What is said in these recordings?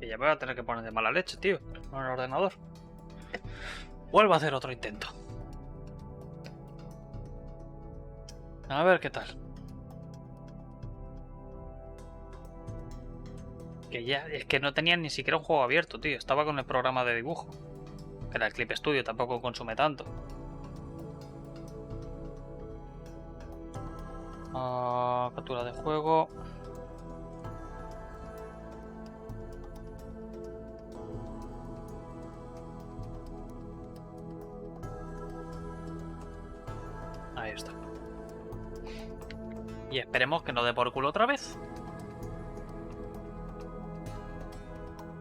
ya me voy a tener que poner de mala leche, tío, con el ordenador. Vuelvo a hacer otro intento. A ver qué tal. Que ya, es que no tenía ni siquiera un juego abierto, tío. Estaba con el programa de dibujo. Que era el Clip Studio, tampoco consume tanto. Captura de juego. Ahí está. Y esperemos que no dé por culo otra vez.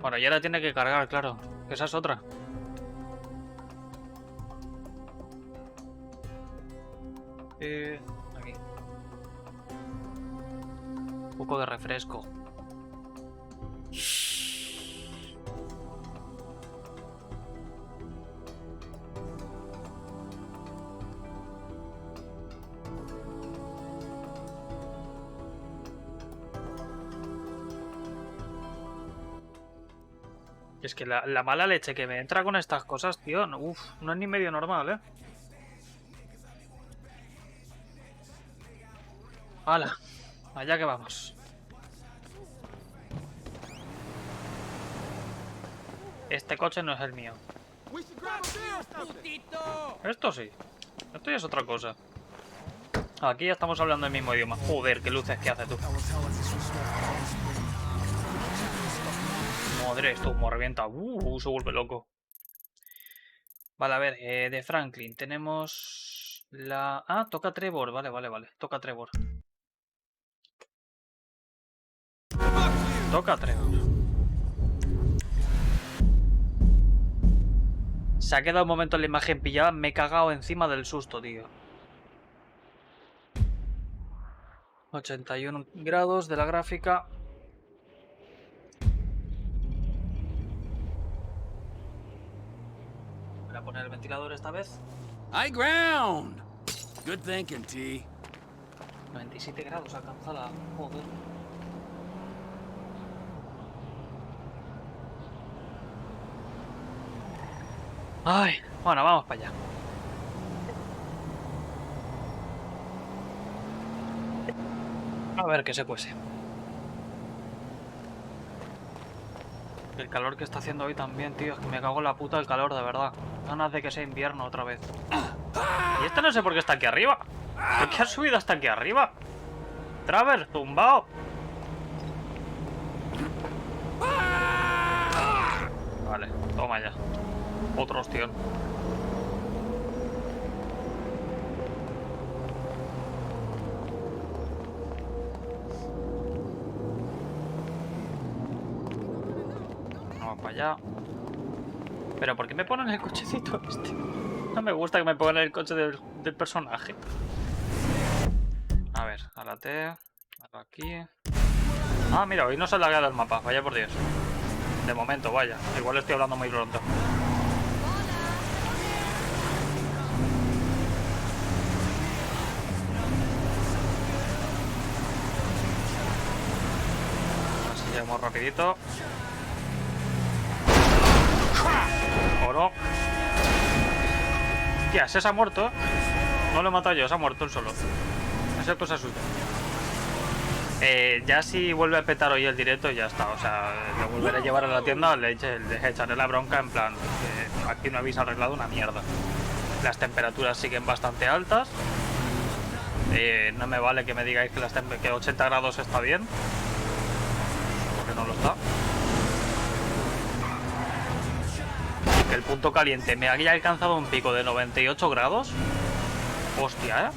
Bueno, y ahora tiene que cargar, claro. Esa es otra. Aquí. Un poco de refresco. Es que la mala leche que me entra con estas cosas, tío, no, no es ni medio normal, ¿eh? ¡Hala! Allá que vamos. Este coche no es el mío. Esto sí. Esto ya es otra cosa. Aquí ya estamos hablando el mismo idioma. Joder, qué luces que hace tú. Madre, esto me revienta. Se vuelve loco. Vale, a ver, de Franklin tenemos la... Ah, toca Trevor. Vale. Toca Trevor. Toca Trevor. Se ha quedado un momento en la imagen pillada. Me he cagado encima del susto, tío. 81 grados de la gráfica. Voy a poner el ventilador esta vez. High ground. Good thinking, T. 97 grados alcanzada. Joder. Ay, bueno, vamos para allá. A ver qué se cuece. El calor que está haciendo hoy también, tío. Es que me cago en la puta el calor, de verdad. Ganas de que sea invierno otra vez. Y este no sé por qué está aquí arriba. ¿Por qué has subido hasta aquí arriba? Travers, tumbao. Vale, toma ya. Otro ostión. Vamos para allá. Pero ¿por qué me ponen el cochecito este? No me gusta que me pongan el coche del personaje. A ver, a la T. Aquí. Ah, mira, hoy no se ha lagueado el mapa. Vaya por Dios. De momento, vaya. Igual estoy hablando muy pronto. Así llegamos rapidito. Oro. Tía, ese se ha muerto. No lo he matado yo, se ha muerto él solo. Esa es cosa suya. Ya si vuelve a petar hoy el directo, ya está. O sea, lo volveré a llevar a la tienda, le echaré la bronca en plan. Aquí no habéis arreglado una mierda. Las temperaturas siguen bastante altas. No me vale que me digáis que 80 grados está bien. Porque no lo está. Que el punto caliente me haya alcanzado un pico de 98 grados. Hostia, ¿eh?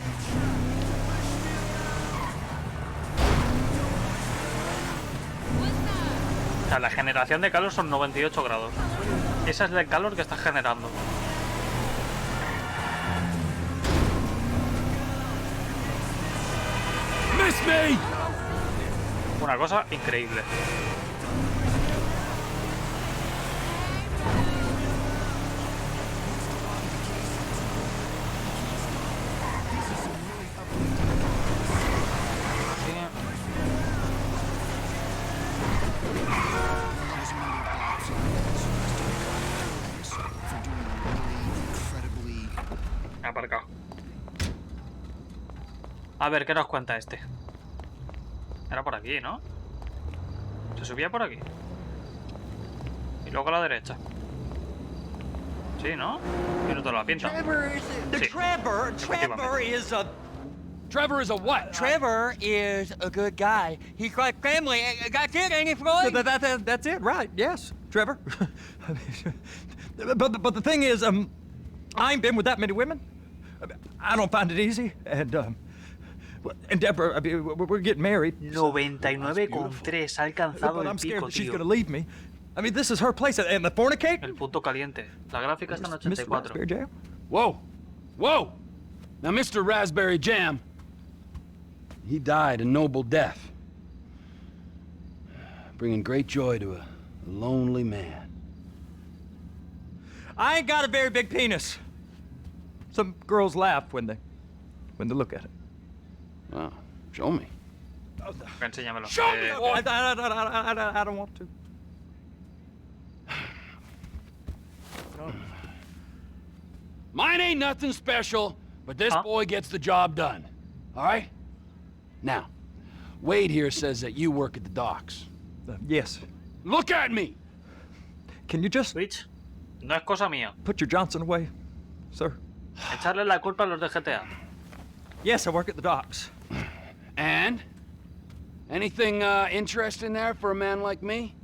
O sea, la generación de calor son 98 grados. Esa es el calor que está generando. Una cosa increíble. aparcado. A ver, ¿qué nos cuenta este? Era por aquí, ¿no? Se subía por aquí. Y luego a la derecha. Sí, ¿no? Y no te lo pinta. Trevor is a... Trevor is a what? Trevor is a good guy. He's like family. That's it, ain't it, Floyd? That's it, right? Yes, Trevor. but the thing is, I ain't been with that many women. I don't find it easy, and Deborah, I mean, we're getting married. 99,3 ha alcanzado But el I'm scared pico, that she's tío. gonna leave me. I mean, this is her place, and the fornicate. El punto caliente. La gráfica está en Mr. 84. Raspberry Jam. Whoa! Whoa! Now, Mr. Raspberry Jam, he died a noble death, bringing great joy to a lonely man. I ain't got a very big penis. Some girls laugh when they look at it. Wow, show me. Enséñamelo. Show me! I don't want to. Mine ain't nothing special, but this boy gets the job done. All right? Now, Wade here says that you work at the docks. Yes. Look at me! Can you just Switch. No es cosa mía. put your Johnson away, sir? Echarle la culpa a los de GTA. Yes, I work at the docks. And? Anything interesting there for a man like me?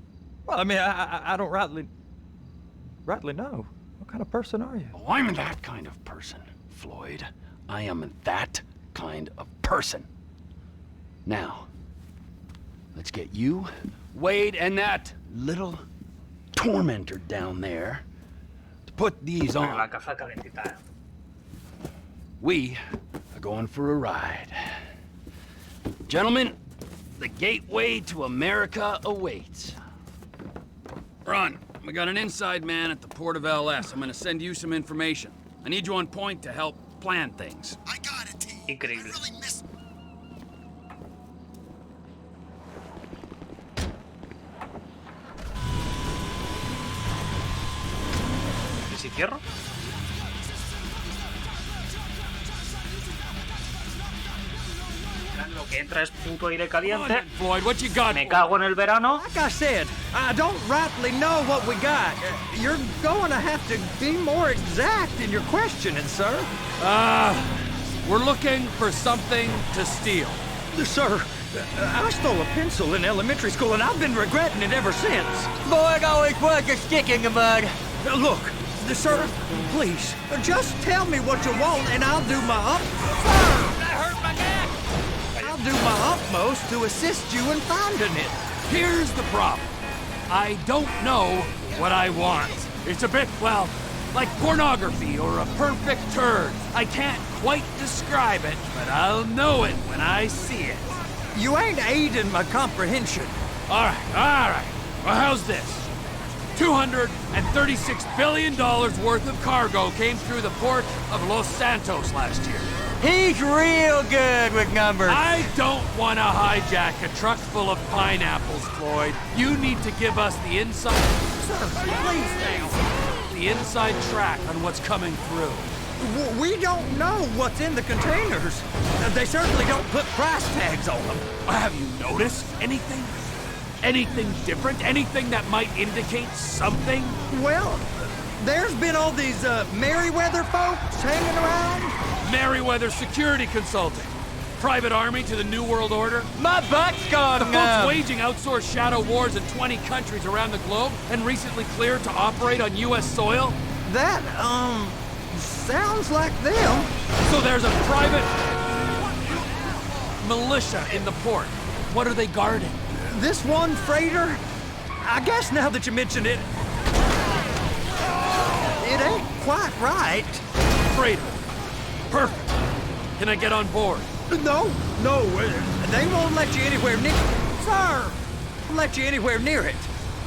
Well, I mean, I don't rightly know. What kind of person are you? Oh, I'm that kind of person, Floyd. I am that kind of person. Now, let's get you, Wade, and that little tormentor down there to put these La on. caja calentita. We are going for a ride. Gentlemen, the gateway to America awaits. Ron, we got an inside man at the port of LS. I'm gonna send you some information. I need you on point to help plan things. I got it, T. Increíble. I really missed... ¿Y si cierro? Lo que entra es puto aire caliente. Floyd, what you got? Me cago en el verano. Like I said, I don't rightly know what we got. You're going to have to be more exact in your questioning, sir. We're looking for something to steal. Sir, I stole a pencil in elementary school, and I've been regretting it ever since. Boy, it always was a stick in the mud. Look, sir, please, just tell me what you want, and I'll do my That hurt my neck. I'll do my utmost to assist you in finding it. Here's the problem. I don't know what I want. It's a bit, well, like pornography or a perfect turd. I can't quite describe it, but I'll know it when I see it. You ain't aiding my comprehension. All right. Well, how's this? $236 billion worth of cargo came through the port of Los Santos last year. He's real good with numbers. I don't want to hijack a truck full of pineapples, Floyd. You need to give us the inside... Sir, please now. the inside track on what's coming through. We don't know what's in the containers. They certainly don't put price tags on them. Have you noticed anything? Anything different? Anything that might indicate something? Well, there's been all these Merryweather folks hanging around. Merryweather Security Consulting. Private army to the New World Order. My butt's gone The folks waging outsourced shadow wars in 20 countries around the globe and recently cleared to operate on U.S. soil. That, sounds like them. So there's a private militia in the port. What are they guarding? This one freighter, I guess now that you mention it, it ain't quite right. Freighter. Perfect. Can I get on board? No, they won't let you anywhere near it. Sir, let you anywhere near it.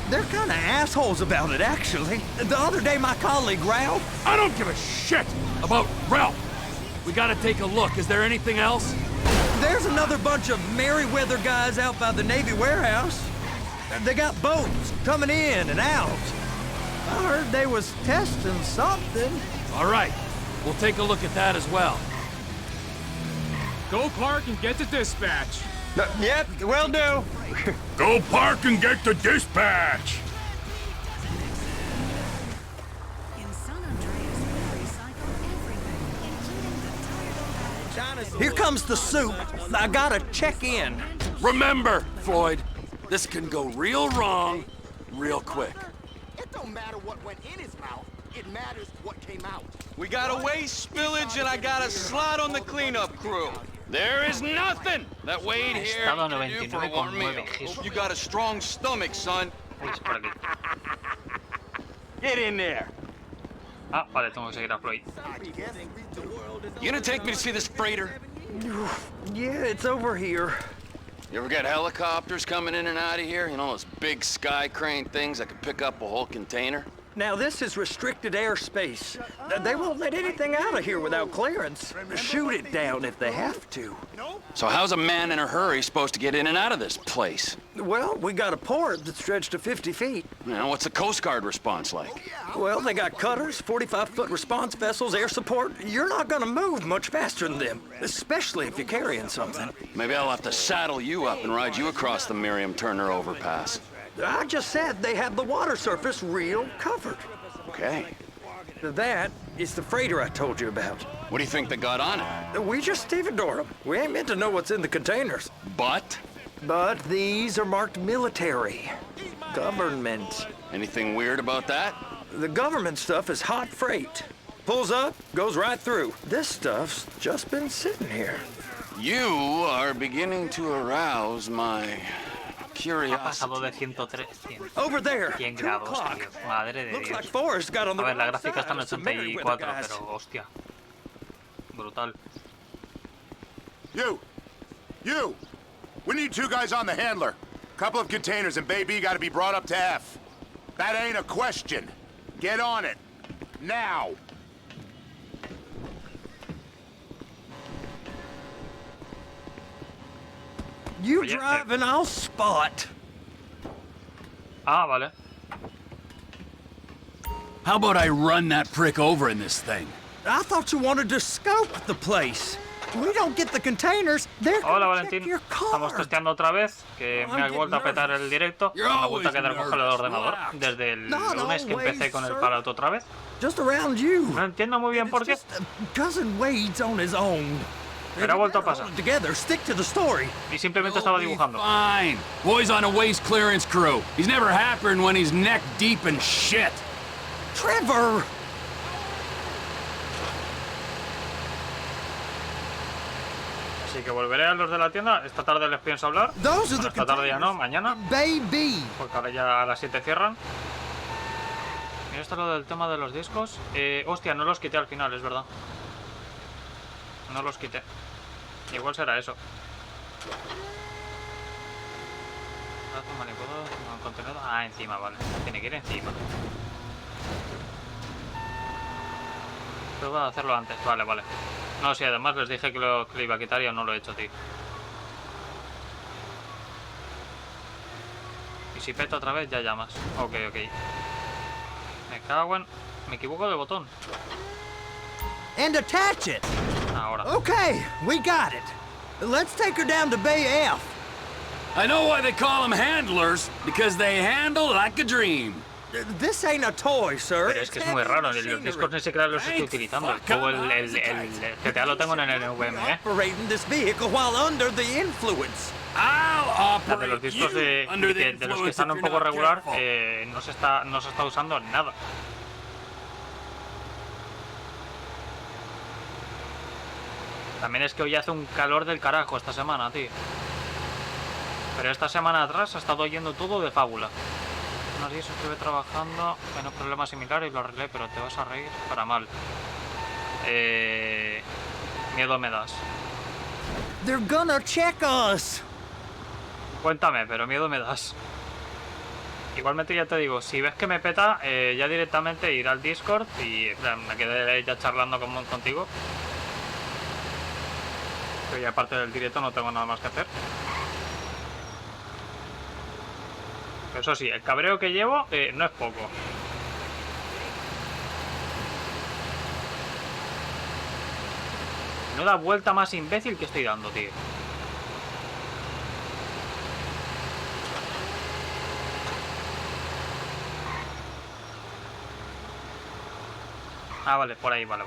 They're kind of assholes about it, actually. The other day, my colleague, Ralph... I don't give a shit about Ralph. We gotta take a look. Is there anything else? There's another bunch of Merryweather guys out by the Navy warehouse. They got boats coming in and out. I heard they was testing something. All right. We'll take a look at that as well. Go park and get to dispatch. Yep, will do. Go park and get the dispatch! In San Andreas, we recycle everything, including the tired old adage. Here comes the soup. I gotta check in. Remember, Floyd, this can go real wrong real quick. It don't matter what went in his mouth. It matters what came out. We got a waste spillage and I got a slot on the cleanup crew. There is nothing that Wade here Estado can do for a warm meal. 99,9, Jesús. You got a strong stomach, son. Uy, es por aquí. Get in there. Ah, vale, tengo que seguir a Floyd. You gonna take me to see this freighter? Yeah, it's over here. You ever get helicopters coming in and out of here? You know, those big sky crane things that could pick up a whole container? Now, this is restricted airspace. They won't let anything out of here without clearance. Shoot it down if they have to. So how's a man in a hurry supposed to get in and out of this place? Well, we got a port that's stretched to 50 feet. You know, what's the Coast Guard response like? Well, they got cutters, 45-foot response vessels, air support. You're not gonna move much faster than them, especially if you're carrying something. Maybe I'll have to saddle you up and ride you across the Miriam Turner overpass. I just said they have the water surface real covered. Okay. That is the freighter I told you about. What do you think they got on it? We just stevedore them. We ain't meant to know what's in the containers. But? But these are marked military. Government. Anything weird about that? The government stuff is hot freight. Pulls up, goes right through. This stuff's just been sitting here. You are beginning to arouse my Ha curiosity. pasado de 103, 100, Over there, 100 2 grados, o'clock. tío. Madre de Looks Dios. like Forrest got on the A ver, la wrong gráfica está en side of some Merriweather 84, guys. pero hostia. Brutal. You! We need 2 guys on the handler. Couple of containers and Baby gotta be brought up to F. That ain't a question. Get on it. Now! You Oye, drive and I'll spot. Ah, vale. How about I run that prick over in this thing? I thought you wanted to scope the place. We don't get the containers, they're Hola, gonna check Valentín. your Estamos car. testeando otra vez, que me ha vuelto a petar el directo. Me ha vuelto a quedar congelado el ordenador desde el lunes que empecé con el palato otra vez. Just around you. No entiendo muy bien por qué, It's just, Cousin Wade's on his own. pero ha vuelto a pasar. Together, stick to the story. Y simplemente estaba dibujando. Fine. Boy's on a waste clearance crew. He's never happier when he's neck deep in shit. Trevor! Así que volveré a los de la tienda. Esta tarde les pienso hablar. Those are Bueno, the esta tarde ya no, mañana. Baby! Porque ahora ya a las 7 cierran. Mira, esto es lo del tema de los discos. Hostia, no los quité al final, es verdad. No los quité. Igual será eso. Brazo manipulador, no, contenedor. Ah, encima, vale. Tiene que ir encima. Prueba de hacerlo antes. Vale, vale. No, sí, además les dije que lo iba a quitar y aún no lo he hecho, tío. Y si peto otra vez, ya llamas. Ok, ok. Me cago en... Me equivoco de botón. And attach it! Ahora. Okay, we got it. Let's take her down to Bay F. I know why they call them handlers, because they handle like a dream. This ain't a toy, sir. Pero es que es muy raro, los discos ni siquiera los estoy utilizando. El juego, el GTA lo tengo en el NVMe, Operating this vehicle while under the influence. I'll La de los operate discos you under the de los que influence están if un you're poco not regular, careful. no se está usando nada. También es que hoy hace un calor del carajo esta semana, tío. Pero esta semana atrás ha estado yendo todo de fábula. Unos días estuve trabajando en un problema similar y lo arreglé, pero te vas a reír para mal. Miedo me das. They're gonna check us. Cuéntame, pero miedo me das. Igualmente ya te digo, si ves que me peta, ya directamente ir al Discord y en plan, me quedé ya charlando contigo. Pero ya aparte del directo no tengo nada más que hacer. Pero eso sí, el cabreo que llevo no es poco. Menuda vuelta más imbécil que estoy dando, tío. Ah, vale, por ahí, vale.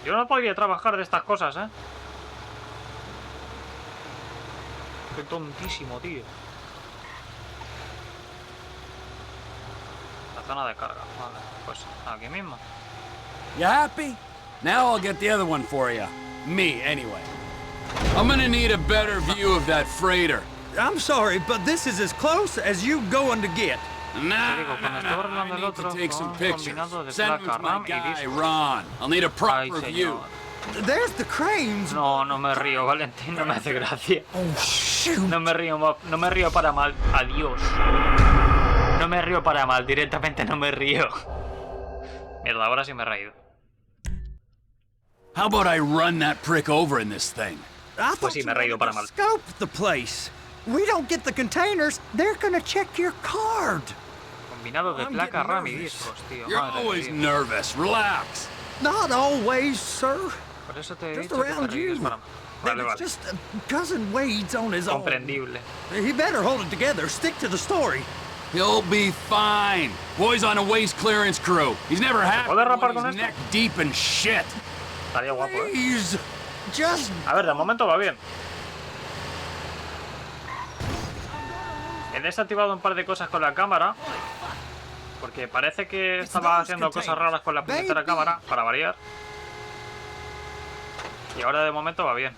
Yo no podría trabajar de estas cosas, ¿eh? Estoy tontísimo, tío. La zona de carga, vale. Pues aquí mismo. You happy? Now I'll get the other one for you. Me, anyway. I'm gonna need a better view of that freighter. I'm sorry, but this is as close as you going to get. Nah, Te digo, cuando estoy arreglando I el need otro, to take some con pictures. combinado de Send them placa to my RAM y guy, disco. Ron. I'll need a Ay, proper view. señor. There's the cranes. No, no me río, Valentín, no me hace gracia. Oh, shoot. No me río para mal. Adiós. No me río para mal, directamente no me río. Mierda, ahora sí me he reído. How about I run that prick over in this thing? I Pues thought sí, you me he reído para wanted to mal. scope the place. We don't get the containers, they're gonna check your card. Combinado de I'm placa getting RAM y nervous. discos, tío. You're Madre always mía. nervous. Relax. Not always, sir. Por eso te he Just dicho que te around ríes you. para mal. Vale, It's vale. just cousin Wade's on his own. Comprendible. He better hold it together. Stick to the story. He'll be fine. Boy's on a waste clearance crew. He's never happy puede rapar when con he's esto? neck deep in shit. Estaría guapo, ¿eh? Please, just A ver, de momento va bien. He desactivado un par de cosas con la cámara. Porque parece que estaba haciendo cosas raras con la puñetera cámara, para variar. Y ahora de momento va bien.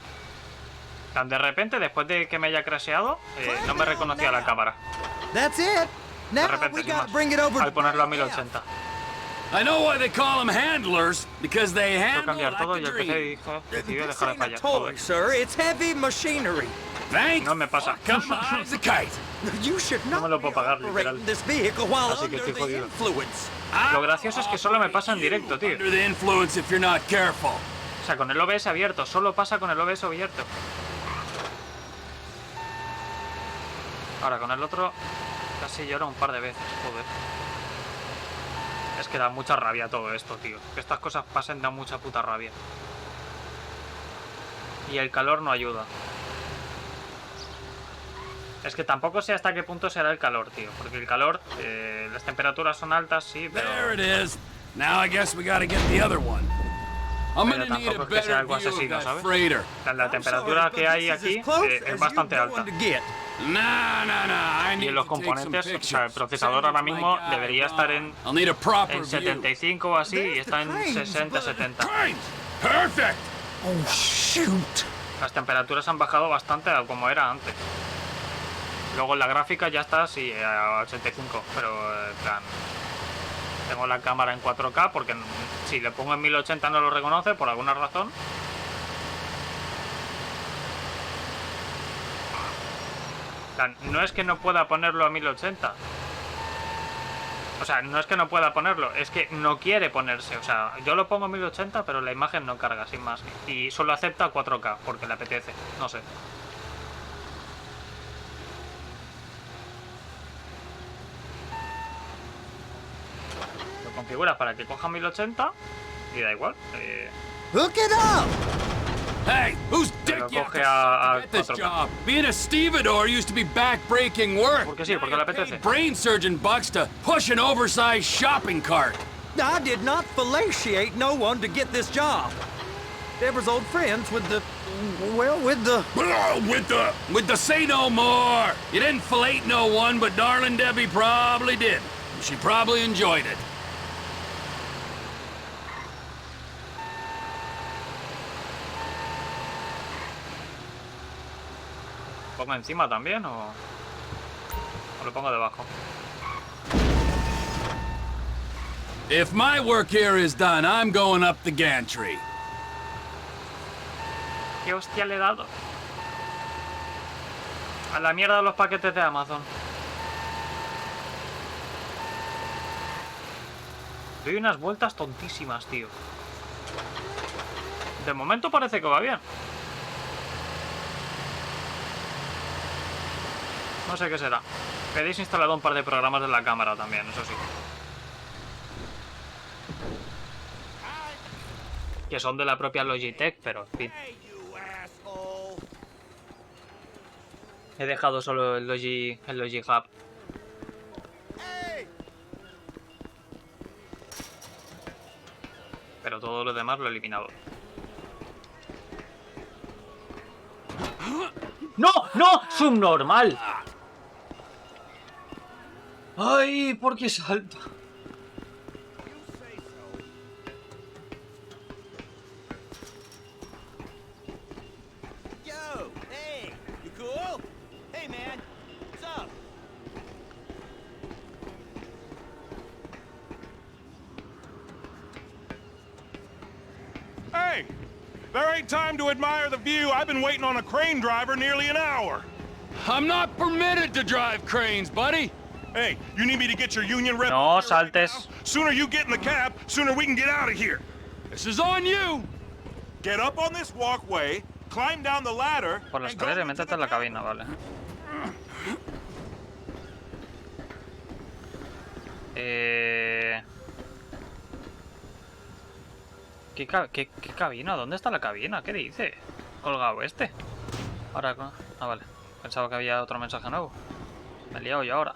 Tan de repente, después de que me haya crasheado, no me reconocía la cámara. that's it. De Now repente, we sin gotta más. bring it over. Al ponerlo a 1080. I know why they call them handlers, because they Quiero handle cambiar todo like y a el PC dream. decidió This dejar de ain't a fallar. toy, Joder. sir. It's heavy machinery. Thanks. No me pasa. Come on, it's a kite. You should No me not lo be puedo pagar, literal. operating this vehicle while Así que under estoy the jodido. influence. Lo gracioso es que solo me pasa en directo, tío. Under the influence if you're not careful. O sea, con el OBS abierto. Solo pasa con el OBS abierto. Ahora, con el otro casi lloro un par de veces. Joder. Es que da mucha rabia todo esto, tío. Que estas cosas pasen da mucha puta rabia. Y el calor no ayuda. Es que tampoco sé hasta qué punto será el calor, tío. Porque el calor, las temperaturas son altas, sí, pero... There it is. Now I guess we gotta get the other one. I'm Pero gonna need a tampoco es que sea better algo view of asesino, that ¿sabes? freighter. La temperatura que hay aquí es bastante alta. No. I Y need en los to take some componentes, o sea, el pictures. procesador ahora mismo debería estar en I'll need a proper view. 75 o así y está en 60, 70. Cranes! Perfect. Oh, shoot. Las temperaturas han bajado bastante a como era antes. Luego en la gráfica ya está así a 85, pero en plan... Tengo la cámara en 4K porque si le pongo en 1080 no lo reconoce por alguna razón. O sea, no es que no pueda ponerlo a 1080. O sea, no es que no pueda ponerlo, es que no quiere ponerse. O sea, yo lo pongo a 1080 pero la imagen no carga, sin más. Y solo acepta 4K porque le apetece, no sé. Lo configuras para que coja 1080 y da igual. Hook it up. Hey, who's dick Pero you have coge to a get this 4K. job? Being a stevedore used to be back-breaking work. Porque sí, porque le apetece. Brain surgeon bucks to push an oversized shopping cart. I did not fellatiate no one to get this job. Deborah's old friends with the... Well, with the... With the say no more. You didn't fillet no one, but darling Debbie probably did. She probably enjoyed it. ¿Pongo encima también o lo pongo debajo? If my work here is done, I'm going up the gantry. ¿Qué hostia le he dado? A la mierda de los paquetes de Amazon. Doy unas vueltas tontísimas, tío. De momento parece que va bien. No sé qué será. He desinstalado un par de programas de la cámara también, eso sí. que son de la propia Logitech, pero en fin. Hey, you asshole. He dejado solo el Logi Hub. Hey! Pero todo lo demás lo he eliminado. ¡No! ¡No! ¡Subnormal! ¡Ay! ¿Por qué salta? Yo! Hey! You cool? Hey, man! What's up? Hey! There ain't time to admire the view. I've been waiting on a crane driver nearly an hour. I'm not permitted to drive cranes, buddy. Hey, you need me to get your union rep? No here right saltes. now? Sooner you get in the cab, sooner we can get out of here. This is on you. Get up on this walkway, climb down the ladder, Por la and go escalera y into métete the en la cab. cabina, vale. ¿Qué cabina? ¿Dónde está la cabina? ¿Qué dice? Colgado este. Ahora... Ah, vale. Pensaba que había otro mensaje nuevo. Me he liado yo ahora.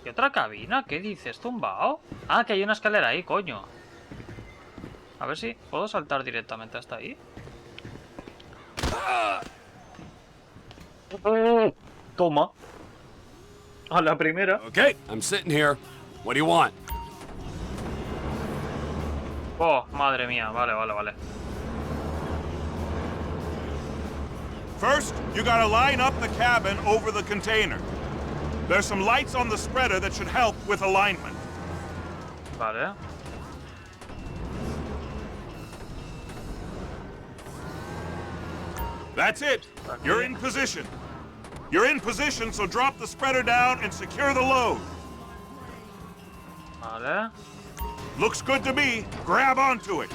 ¿Y otra cabina? ¿Qué dices? ¿Tumbado? Ah, que hay una escalera ahí, coño. A ver si puedo saltar directamente hasta ahí. Toma. A la primera. Okay, I'm sitting here. What do you want? Oh, madre mía. Vale, vale, vale. First, you gotta line up the cabin over the container. There's some lights on the spreader that should help with alignment. Vale. That's it. You're in position. You're in position, so drop the spreader down and secure the load. Vale. Looks good to me. Grab onto it.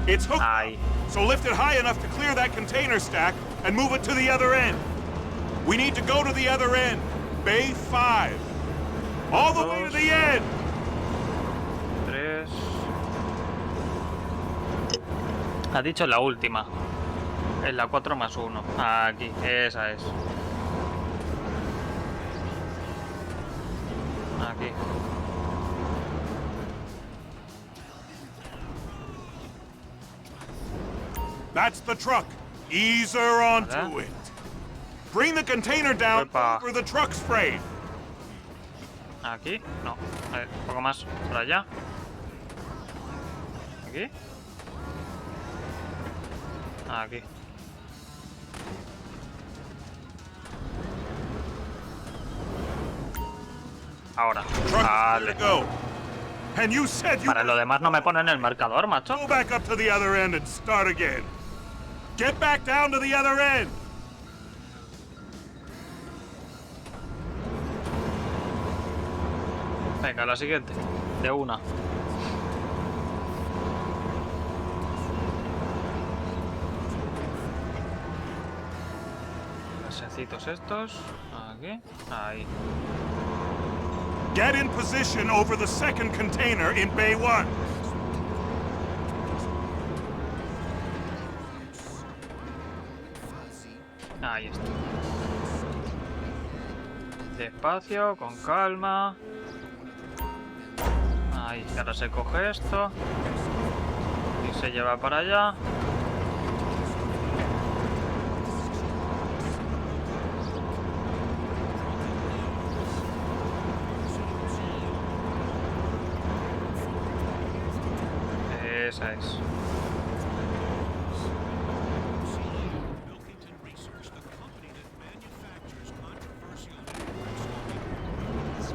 It's hooked, Ahí. so lift it high enough to clear that container stack and move it to the other end. We need to go to the other end. Bay 5. All the way to the end. 3. Ha dicho la última. Es la 4 más 1. Aquí, esa es. Aquí. That's the truck. Ease her onto Vale. it. Bring the container down Epa. over the truck's frame. Aquí. No. Un poco más. Por allá. Aquí. Aquí. Ahora. Truck Vale. to go. And you said you Para lo demás no me ponen el marcador, macho. go back up to the other end and start again. Get back down to the other end. Venga, la siguiente. De una. Gasecitos estos. Aquí. Ahí. Get in position over the second container in Bay 1. Ahí está. Despacio, con calma. Ahí, ahora se coge esto. Y se lleva para allá. Esa es.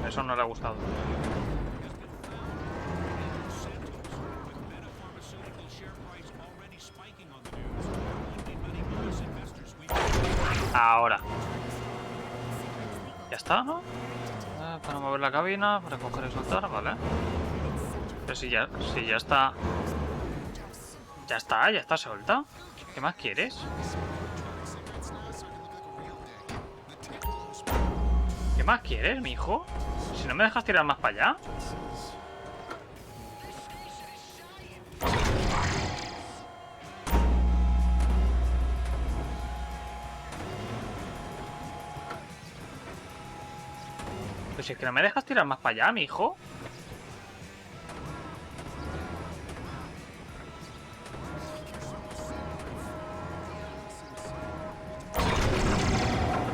Eso no le ha gustado. Ahora. Ya está, ¿no? Para mover la cabina, para coger y soltar, vale. Pero si ya está. Ya está suelta. ¿Qué más quieres? más quieres, mijo? Si no me dejas tirar más para allá. Pues si es que no me dejas tirar más para allá, mijo.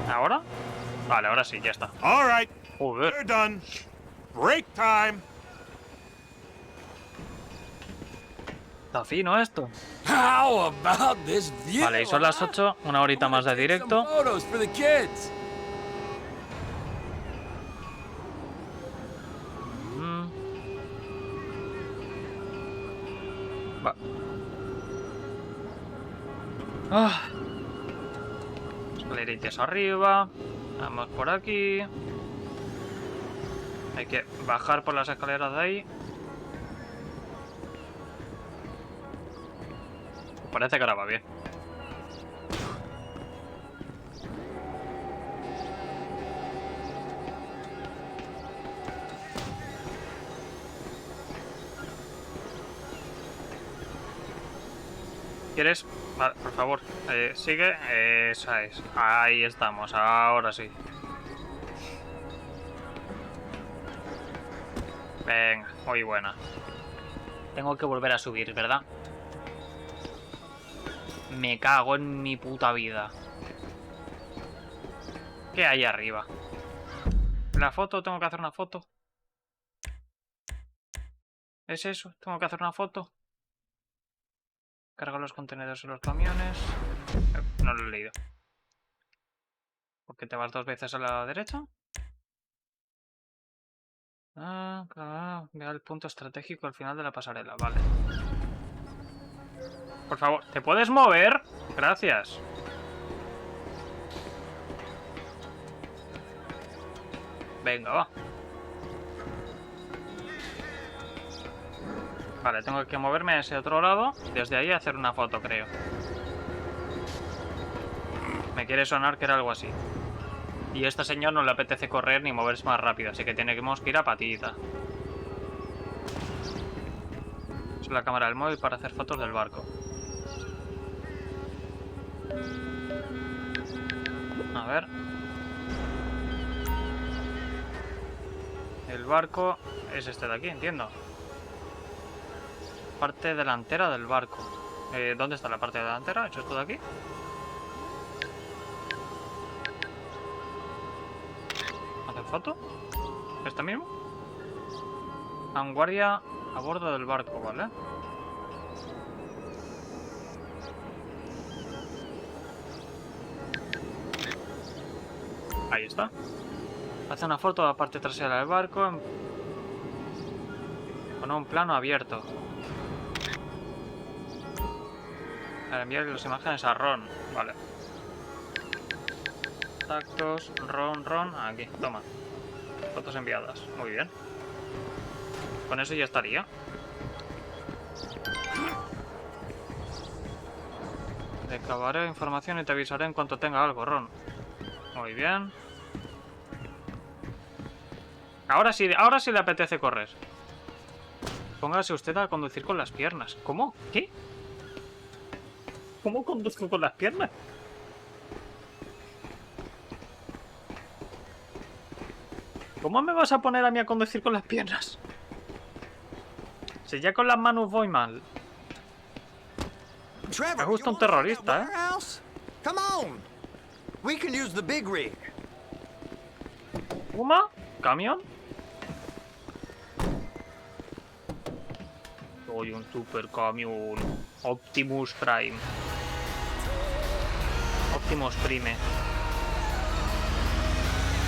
¿Ahora? Vale, ahora sí, ya está. All right, Joder. we're done. Break time. Está fino esto. How about this view? Vale, y son las 8, una horita más de directo. Some photos for the kids. Va. Ah. Escaleritas arriba. Vamos por aquí. Hay que bajar por las escaleras de ahí. Parece que ahora va bien. ¿Quieres? Vale, por favor, sigue. Esa es. Ahí estamos, ahora sí. Venga, muy buena. Tengo que volver a subir, ¿verdad? Me cago en mi puta vida. ¿Qué hay arriba? ¿La foto? ¿Tengo que hacer una foto? ¿Es eso? ¿Tengo que hacer una foto? Carga los contenedores en los camiones. No lo he leído. ¿Por qué te vas 2 veces a la derecha? Ah, claro. Ve al punto estratégico al final de la pasarela. Vale. Por favor, ¿te puedes mover? Gracias. Venga, va. Vale, tengo que moverme a ese otro lado. Desde ahí hacer una foto, creo. Me quiere sonar que era algo así. Y a este señor no le apetece correr ni moverse más rápido, así que tenemos que ir a patita. Es la cámara del móvil para hacer fotos del barco. A ver. El barco es este de aquí, entiendo. Parte delantera del barco. ¿Dónde está la parte delantera? ¿Eso es todo aquí? ¿Hacer foto? ¿Esta mismo? Vanguardia a bordo del barco, ¿vale? Ahí está. Hace una foto de la parte trasera del barco con un plano abierto. Para enviar las imágenes a Ron. Vale. Contactos, Ron. Aquí, toma. Fotos enviadas. Muy bien. Con eso ya estaría. Recabaré información y te avisaré en cuanto tenga algo, Ron. Muy bien. Ahora sí le apetece correr. Póngase usted a conducir con las piernas. ¿Cómo? ¿Qué? ¿Cómo conduzco con las piernas? ¿Cómo me vas a poner a mí a conducir con las piernas? Si ya con las manos voy mal. Me gusta un terrorista, ¿eh? Come on. We can use the big rig. ¿Puma? ¿Camión? Soy un super camión. Optimus Prime. Optimus Prime.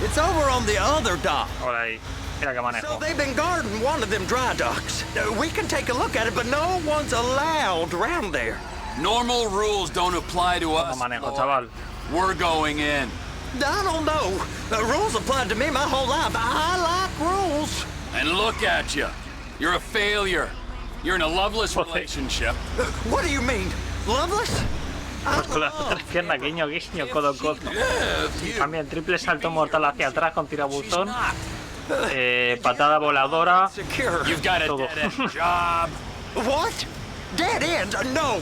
It's over on the other dock. Ahora ahí. Mira que manejo. So they've been guarding one of them dry docks. We can take a look at it, but no one's allowed around there. Normal rules don't apply to us. No manejo, chaval. We're going in. I don't know. The rules applied to me my whole life. I like rules. And look at you. You're a failure. You're in a loveless relationship. What do you mean? Loveless? Pues con las tres piernas, guiño, guiño, codo, codo. También triple salto mortal hacia atrás con tirabuzón. Patada voladora. Todo. What? Dead end? No.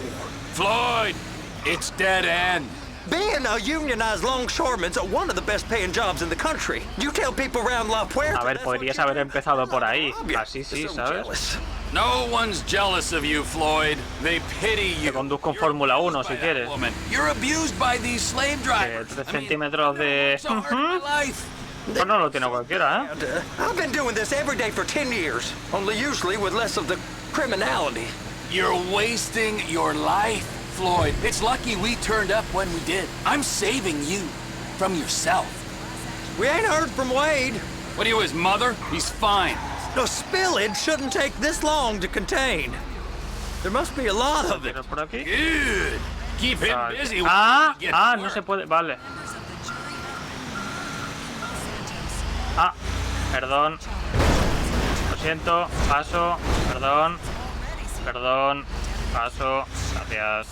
Floyd, it's dead end. Being a unionized longshoreman's one of the best paying jobs in the country. You tell people around La Puerta. A ver, podrías haber empezado por ahí. Así sí, ¿sabes? No one's jealous of you, Floyd. They pity Te you. conduzco en Fórmula 1 si quieres. You're abused by these slave drivers. 3 centímetros de... Pues no lo tiene cualquiera, ¿eh? I've been doing this every day for 10 years, only usually with less of the criminality. You're wasting your life, Floyd. It's lucky we turned up when we did. I'm saving you from yourself. We ain't heard from Wade. What are you, his mother? He's fine. No, spillage shouldn't take this long to contain. There must be a lot of it. Por aquí. Good. Keep him busy. No se puede. Vale. Perdón. Lo siento. Paso. Perdón. Perdón. Paso. Gracias.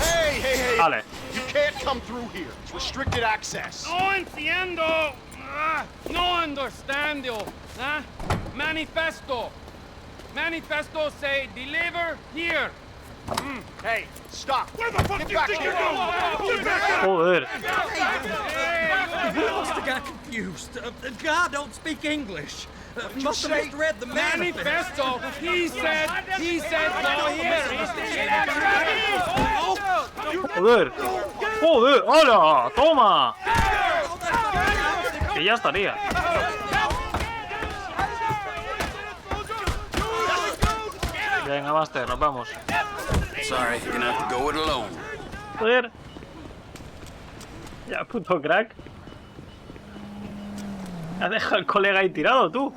Hey! Vale. You can't come through here. It's restricted access. No entiendo. No understando. Manifesto. Manifesto say deliver here. Hey, stop. Where the fuck do you think you're going? Joder. I must have got confused. The guy don't speak English. Must have misread the manifesto. Manifesto. He said go here. Joder. Joder. ¡Hola! ¡Toma! Que ya estaría. Venga, Master, nos vamos. Sorry, you're gonna have to go it alone. Joder. Ya, puto crack. Has dejado al colega ahí tirado, tú.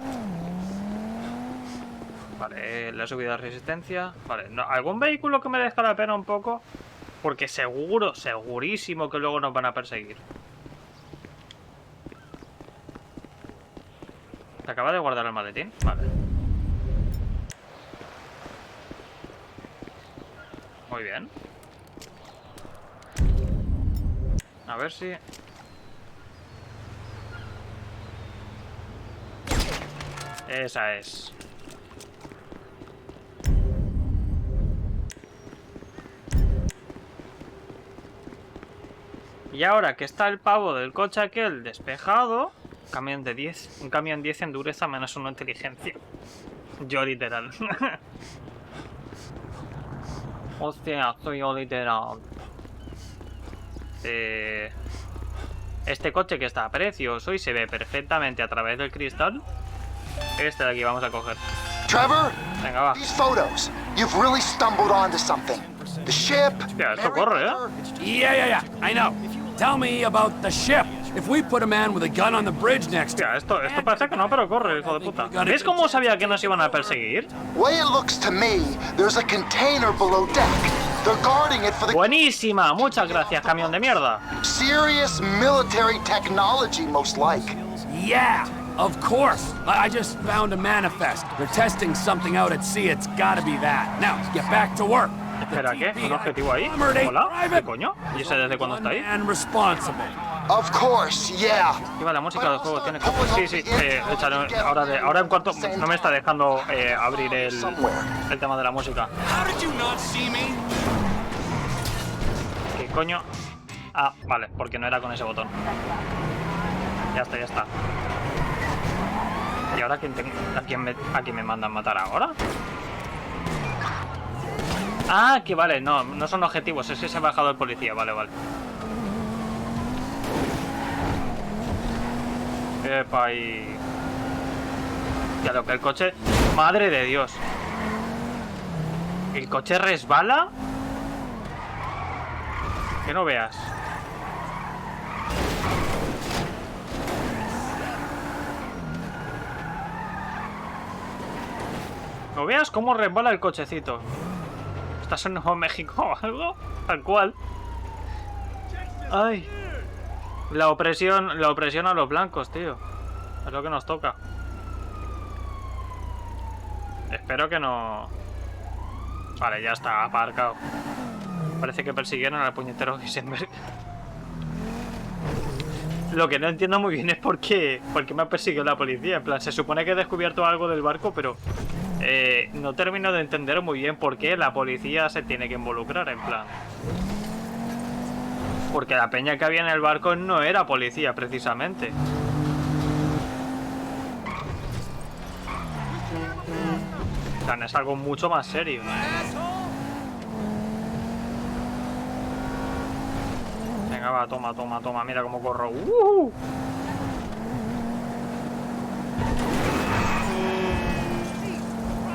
Vale, le he subido la resistencia. Vale, no, ¿algún vehículo que me deja la pena un poco? Porque seguro, segurísimo que luego nos van a perseguir. ¿Te acaba de guardar el maletín? Vale. Muy bien. A ver si... Esa es. Y ahora que está el pavo del coche aquel despejado, camión de 10. Un camión 10 en dureza menos 1 en inteligencia. Yo literal. Hostia, soy yo literal. Este coche que está precioso y se ve perfectamente a través del cristal. Este de aquí vamos a coger. Trevor, Venga, va. these photos, you've really stumbled onto something. The ship. Hostia, esto corre, ¿eh? Yeah, I know. Tell me about the ship. If we put a man with a gun on the bridge next to Hostia, esto parece que no, pero corre, hijo de puta. ¿Ves cómo sabía que nos iban a perseguir? Way it looks to me, there's a container below deck. They're guarding it for the Buenísima, muchas gracias, camión de mierda. serious military technology, most like. Yeah, of course. I just found a manifest. They're testing something out at sea. It's gotta be that. Now, get back to work. Espera, ¿qué? ¿Un objetivo ahí? ¿Hola? ¿Qué coño? ¿Y ese desde cuándo está ahí? And responsible. Of course, yeah. Activa la música del juego, tiene que... Sí, échale, ahora en cuanto... No me está dejando abrir el tema de la música. How did you not see me? ¿Qué coño? Ah, vale, porque no era con ese botón. Ya está. ¿Y ahora a quién me mandan matar ahora? Ah, que vale, no son objetivos, es que se ha bajado el policía, vale. Epa, y... Ya lo que el coche... ¡Madre de Dios! ¿El coche resbala? Que no veas. No veas cómo resbala el cochecito. ¿Estás en Nuevo México o algo? Tal cual. Ay. La opresión a los blancos, tío. Es lo que nos toca. Espero que no... Vale, ya está aparcado. Parece que persiguieron al puñetero Heisenberg. Lo que no entiendo muy bien es por qué me ha perseguido la policía. En plan, se supone que he descubierto algo del barco, pero no termino de entender muy bien por qué la policía se tiene que involucrar, en plan. Porque la peña que había en el barco no era policía, precisamente. En plan, es algo mucho más serio. Venga, va, toma, toma, toma. Mira cómo corro.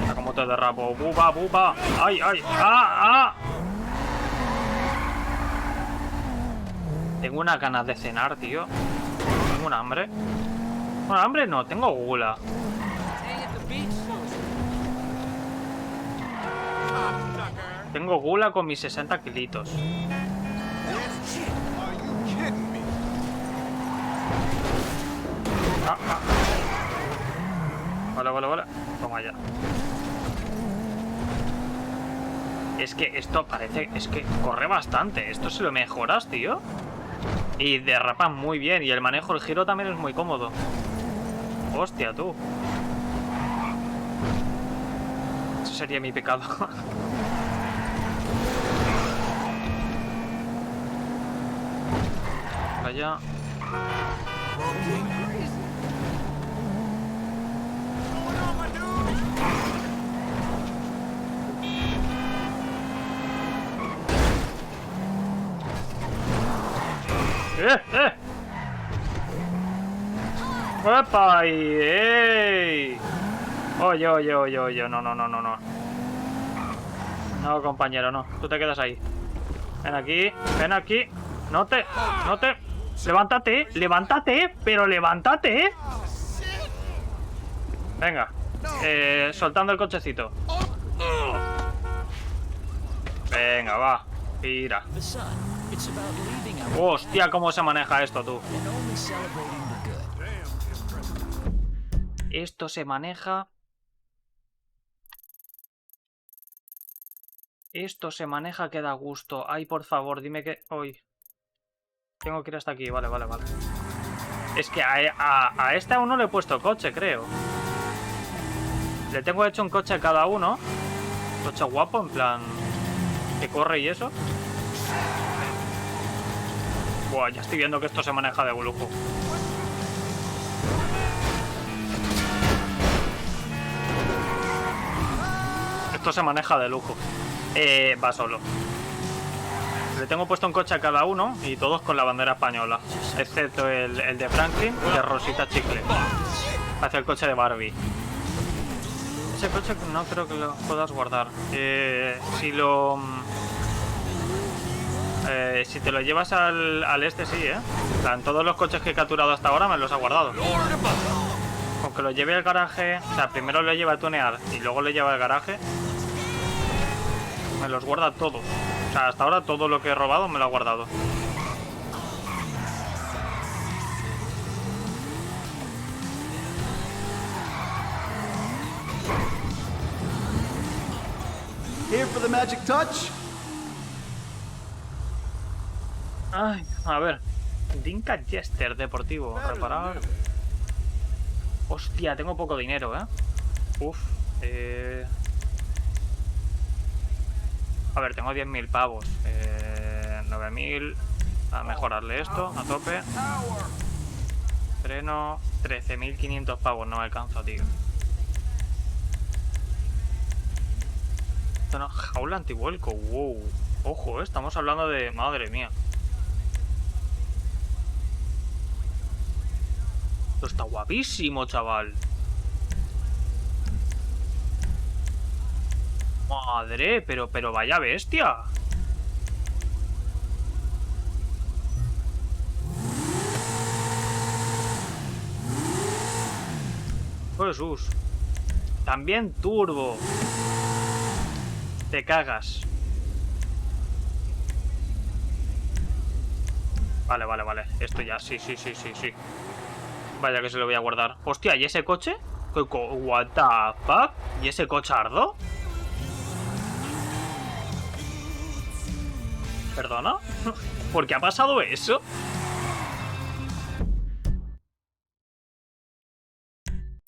Mira cómo te derrapo. ¡Buba, buba! ¡Ay, ay! ¡Ah, ah! Tengo unas ganas de cenar, tío. Tengo un hambre. Bueno, hambre no, tengo gula. Tengo gula con mis 60 kilitos. Ah, ah. Vale, vale, vale. Toma ya. Es que esto parece... Es que corre bastante. Esto se lo mejoras, tío. Y derrapan muy bien. Y el manejo, el giro también es muy cómodo. Hostia, tú. Eso sería mi pecado. Allá. ¡Epa! ¡Ey! Oye, oye, oye, oye. No, no, no, no, no. No, compañero, no. Tú te quedas ahí. Ven aquí, ven aquí. No te... Levántate, levántate, pero levántate. Venga. Soltando el cochecito. Venga, va. Tira. Hostia, cómo se maneja esto, tú. Esto se maneja. Esto se maneja que da gusto. Ay, por favor, dime que... Hoy. Tengo que ir hasta aquí. Vale, vale, vale. Es que a este aún no le he puesto coche, creo. Le tengo hecho un coche a cada uno. Coche guapo, en plan... que corre y eso. Buah, ya estoy viendo que esto se maneja de lujo. Esto se maneja de lujo. Va solo. Le tengo puesto un coche a cada uno y todos con la bandera española. Excepto el de Franklin, de Rosita Chicle. Hacia el coche de Barbie. Ese coche no creo que lo puedas guardar. Si te lo llevas al este, sí, En plan, todos los coches que he capturado hasta ahora me los ha guardado. Aunque lo lleve al garaje, o sea, primero lo lleva a tunear y luego lo lleva al garaje, me los guarda todos. O sea, hasta ahora todo lo que he robado me lo ha guardado. Here for the magic touch. Ay, a ver. Dinka Jester deportivo. Reparar. Hostia, tengo poco dinero, Uf. A ver, tengo 10.000 pavos. 9.000. A mejorarle esto, a tope. Freno. 13.500 pavos. No me alcanza, tío. Esto no, jaula antivuelco. Wow. Ojo, estamos hablando de... Madre mía. Esto está guapísimo, chaval. Madre, pero vaya bestia. Jesús. También turbo. Te cagas. Vale, vale, vale. Esto ya, sí. Vaya que se lo voy a guardar. Hostia, ¿y ese coche? What the fuck? ¿Y ese cochardo? ¿Perdona? ¿Por qué ha pasado eso?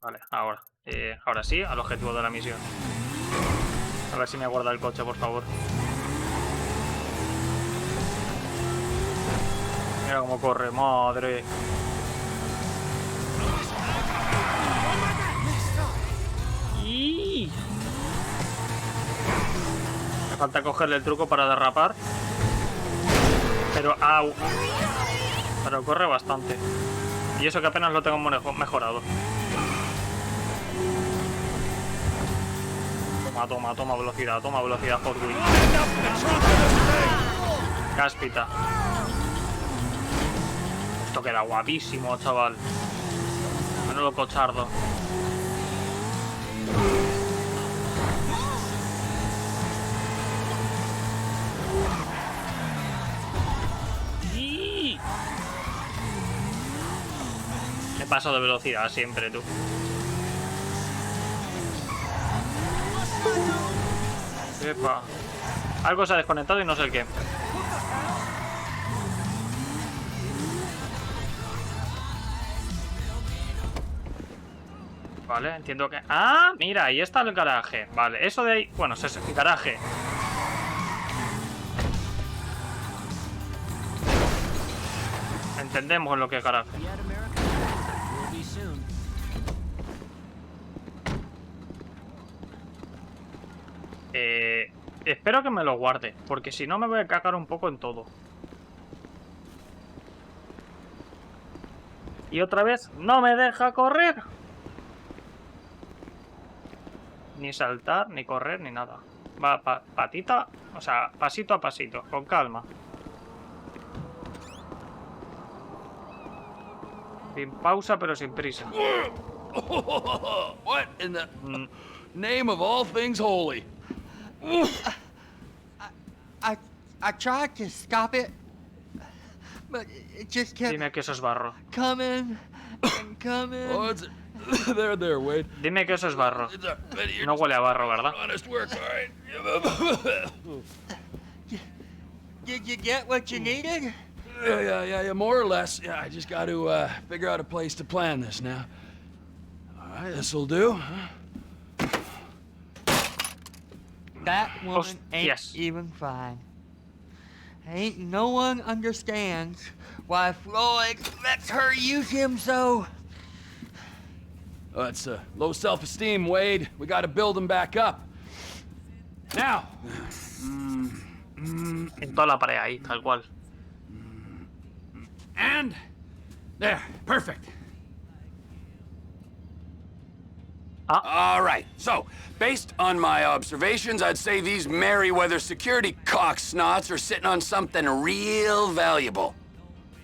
Vale, ahora. Ahora sí, al objetivo de la misión. A ver si me guarda el coche, por favor. Mira cómo corre, madre. ¡Y! Me falta cogerle el truco para derrapar. Pero, ¡au! Pero corre bastante. Y eso que apenas lo tengo mejorado. Toma velocidad Hot Wheels. Cáspita. Esto queda guapísimo, chaval. Menudo cochardo. ¡Y! Me paso de velocidad siempre, tú. Epa. Algo se ha desconectado y no sé el qué. Vale, entiendo que... ¡Ah! Mira, ahí está el garaje. Vale, eso de ahí... Bueno, es el garaje. Entendemos lo que es garaje. Espero que me lo guarde, porque si no me voy a cagar un poco en todo. Y otra vez, no me deja correr. Ni saltar, ni correr, ni nada. Va patita, o sea, pasito a pasito, con calma. Sin pausa, pero sin prisa. What in the name of all things holy? I tried to stop it, but it just kept Dime que eso es barro. coming and coming. Oh, it's there, Wade. Dime que eso es barro. No huele a barro, ¿verdad? Honest work, all right. Did you get what you needed? Yeah, more or less. Yeah, I just got to figure out a place to plan this now. All right, this'll do. That woman ain't yes. even fine. Ain't no one understands why Floyd lets her use him so. Oh, that's low self-esteem, Wade. We got to build him back up. Now. En toda la pared ahí, tal cual. And there, perfect. All right, so, based on my observations, I'd say these Merryweather security cocksnots are sitting on something real valuable.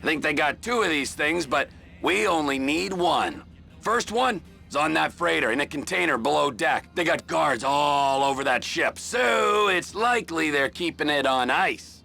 I think they got 2 of these things, but we only need 1. First one is on that freighter in a container below deck. They got guards all over that ship, so it's likely they're keeping it on ice.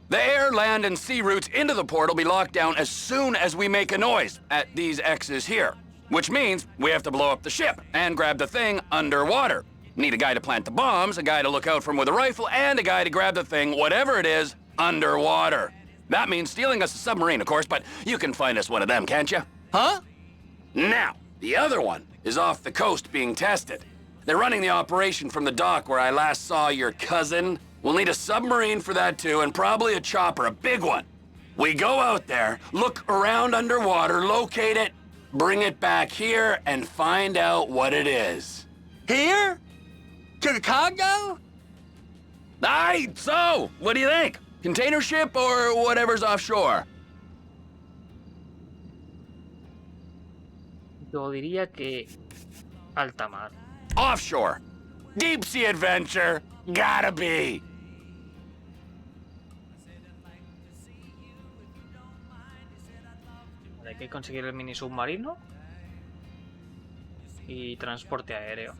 The air, land, and sea routes into the port will be locked down as soon as we make a noise at these X's here. Which means we have to blow up the ship and grab the thing underwater. Need a guy to plant the bombs, a guy to look out for him with a rifle, and a guy to grab the thing, whatever it is, underwater. That means stealing us a submarine, of course, but you can find us one of them, can't you? Huh? Now, the other one is off the coast being tested. They're running the operation from the dock where I last saw your cousin. We'll need a submarine for that too, and probably a chopper, a big one. We go out there, look around underwater, locate it, bring it back here, and find out what it is. Here? To the Congo? Aye, so, what do you think? Container ship or whatever's offshore? Yo diría que alta mar. Offshore. Deep sea adventure. Gotta be. Hay que conseguir el mini submarino y transporte aéreo.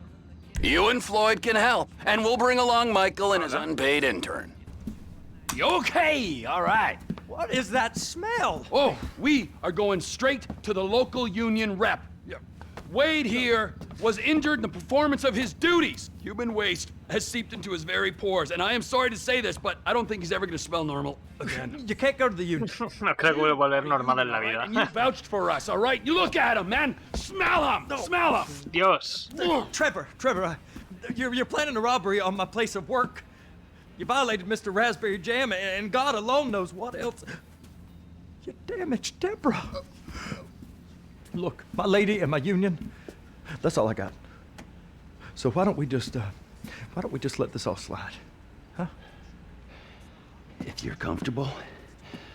You and Floyd can help, and we'll bring along Michael and his unpaid intern. Okay, all right. What is that smell? Oh, we are going straight to the local union rep. Wade here was injured in the performance of his duties. Human waste has seeped into his very pores, and I am sorry to say this, but I don't think he's ever going to smell normal again. You can't go to the union. No creo que vuelva a volver normal en la vida. And you vouched for us, all right? You look at him, man. Smell him. Smell him. Dios. Trevor, you're planning a robbery on my place of work. You violated Mr. Raspberry Jam, and God alone knows what else. You damaged Deborah. Look, my lady and my union, that's all I got. So why don't we just let this all slide? Huh? If you're comfortable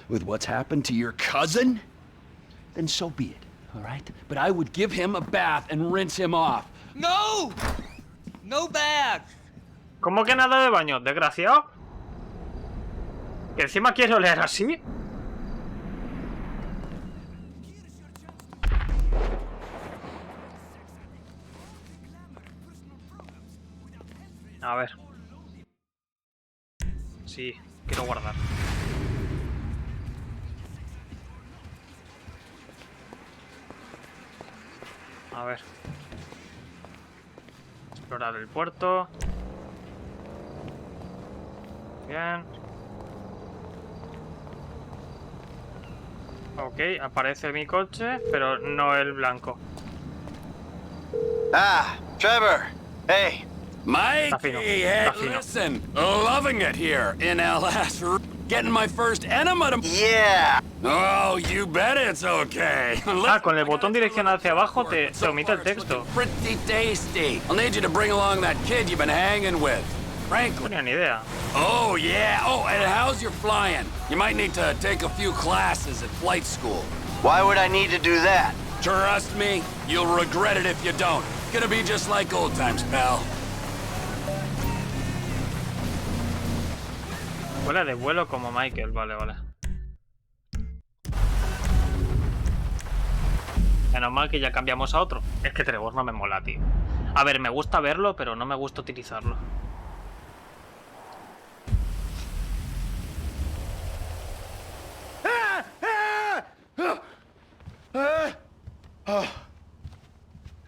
with what's happened to your cousin, then so be it, all right? But I would give him a bath and rinse him off. No! No bath! ¿Cómo que nada de baño? ¿Desgraciado? ¿Que encima quiero leer así? A ver. Sí, quiero guardar. A ver. Explorar el puerto. Bien. Ok, aparece mi coche, pero no el blanco. Ah, Trevor. Hey. Mike, Está fino, hey, está fino. listen, loving it here in LS. Getting my first enema to... Yeah. Oh, you bet it's okay. Ah, con el botón direccional hacia abajo te omite el texto. Pretty tasty. I'll need you to bring along that kid you've been hanging with. No Franklin. tenía ni idea. Oh, yeah. Oh, and how's your flying? You might need to take a few classes at flight school. Why would I need to do that? Trust me, you'll regret it if you don't. Gonna be just like old times, pal. Escuela de vuelo como Michael, vale, vale. Menos mal que ya cambiamos a otro. Es que Trevor no me mola, tío. A ver, me gusta verlo, pero no me gusta utilizarlo.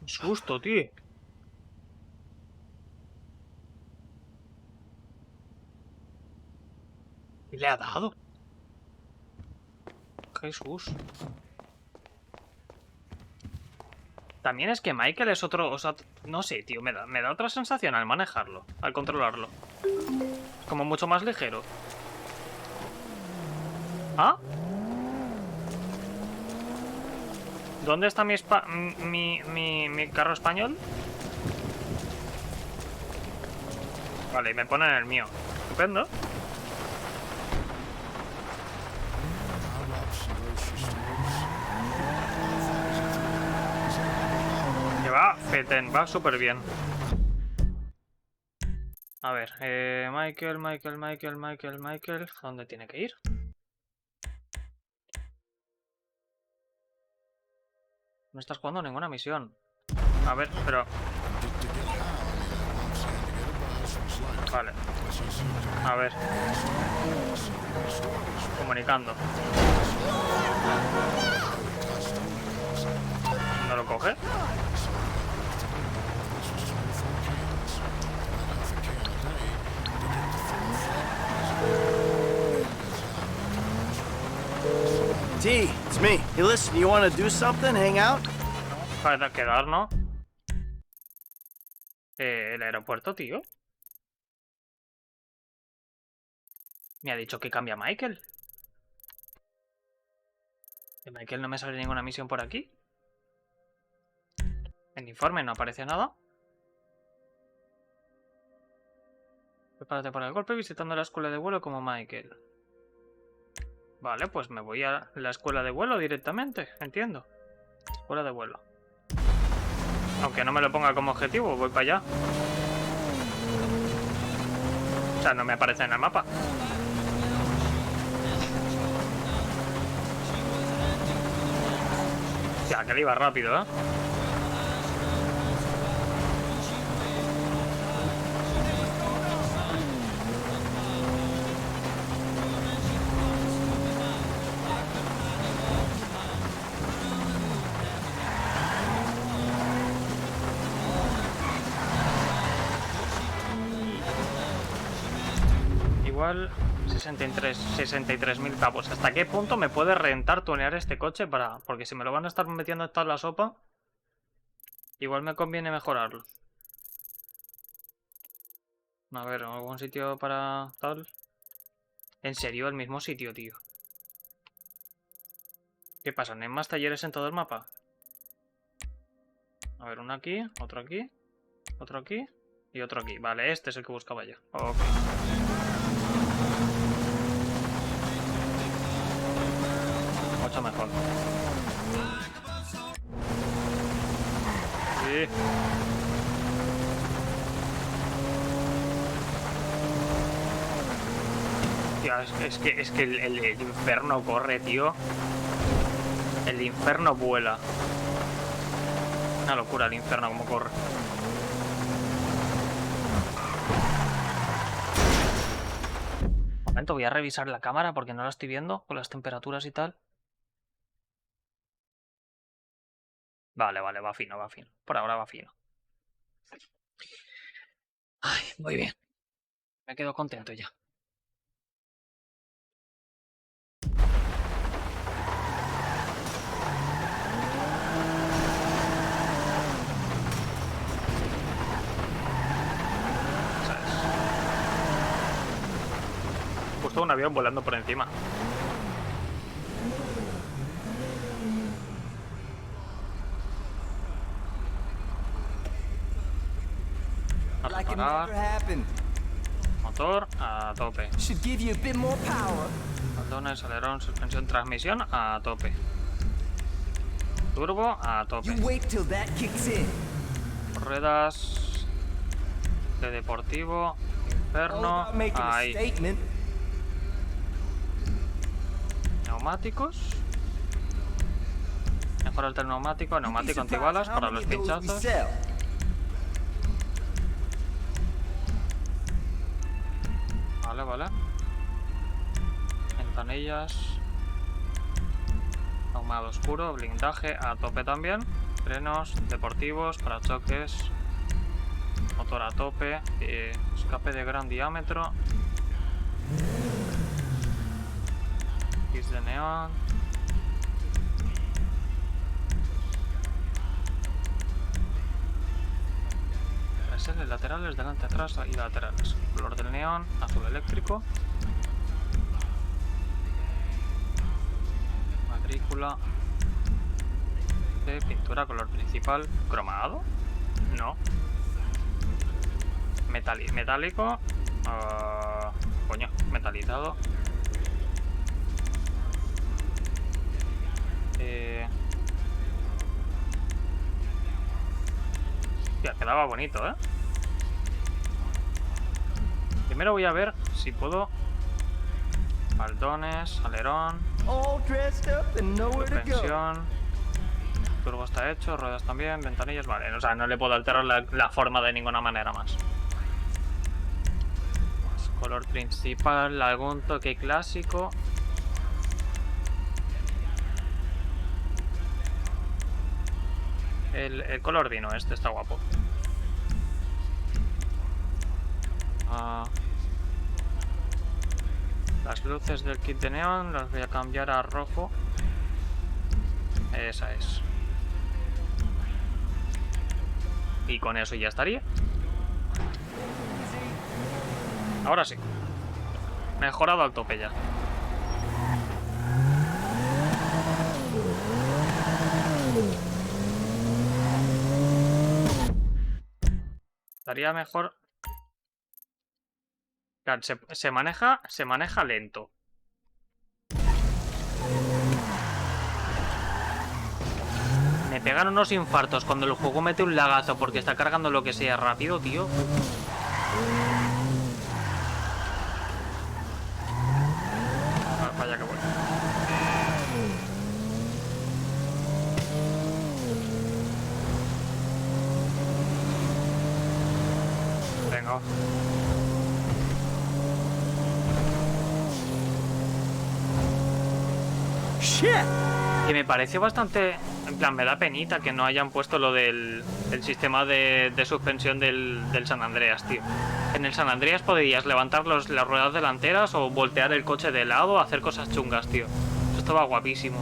Qué susto, tío. ¿Y le ha dado? Jesús. También es que Michael es otro... O sea, no sé, tío. Me da otra sensación al manejarlo. Al controlarlo. Como mucho más ligero. ¿Ah? ¿Dónde está mi carro español? Vale, y me ponen el mío. Estupendo. Que va fetén, va súper bien. A ver, Michael. ¿Dónde tiene que ir? No estás jugando ninguna misión. A ver, pero... Vale. A ver. Comunicando. ¿No lo coge? T, it's me. Hey, listen, you want to do something? Hang out? Para quedar, ¿no? El aeropuerto, tío. Me ha dicho que cambia Michael. ¿De Michael no me sale ninguna misión por aquí? En informe no aparece nada. Prepárate para el golpe visitando la escuela de vuelo como Michael. Vale, pues me voy a la escuela de vuelo directamente, entiendo. Escuela de vuelo. Aunque no me lo ponga como objetivo, voy para allá. O sea, no me aparece en el mapa. Ya, que le iba rápido, ¿eh? igual 63.000 pavos. ¿Hasta qué punto me puede rentar tunear este coche para...? Porque si me lo van a estar metiendo en toda la sopa, igual me conviene mejorarlo. A ver, ¿algún sitio para tal? ¿En serio? ¿El mismo sitio, tío? ¿Qué pasa? ¿No hay más talleres en todo el mapa? A ver, uno aquí, otro aquí, otro aquí y otro aquí. Vale, este es el que buscaba yo. Ok. Mucho mejor. Sí. Tío, es que el infierno corre, tío. El infierno vuela. Una locura el infierno como corre. Un momento, voy a revisar la cámara porque no la estoy viendo con las temperaturas y tal. Vale, vale, va fino, va fino. Por ahora va fino. Ay, muy bien. Me quedo contento ya. Justo un avión volando por encima. Motor a tope. Botones, alerón, suspensión, transmisión a tope. Turbo a tope. Ruedas de deportivo. Inferno. Ahí. Neumáticos. Mejora el neumático. Neumático antibalas para los pinchazos. Vale, vale. Ventanillas. Ahumado oscuro. Blindaje a tope también. Frenos deportivos. Parachoques. Motor a tope. Escape de gran diámetro. X de neón. Traseros, laterales, delante, atrás y laterales. Color del neón, azul eléctrico. Matrícula. De pintura, color principal. ¿Cromado? No. Metálico. Coño, metalizado. Hostia, quedaba bonito, ¿eh? Primero voy a ver si puedo... Faldones, alerón, suspensión, turbo está hecho, ruedas también, ventanillas, vale. O sea, no le puedo alterar la forma de ninguna manera más. Color principal, algún toque clásico. El color vino este está guapo. Las luces del kit de neón las voy a cambiar a rojo. Esa es. Y con eso ya estaría. Ahora sí. Mejorado al tope ya. Estaría mejor. Se maneja lento. Me pegan unos infartos cuando el juego mete un lagazo porque está cargando lo que sea rápido, tío. Vaya que voy. Venga. Que me parece bastante... En plan, me da penita que no hayan puesto lo del sistema de suspensión del San Andreas, tío. En el San Andreas podías levantar las ruedas delanteras o voltear el coche de lado, hacer cosas chungas, tío. Eso estaba guapísimo.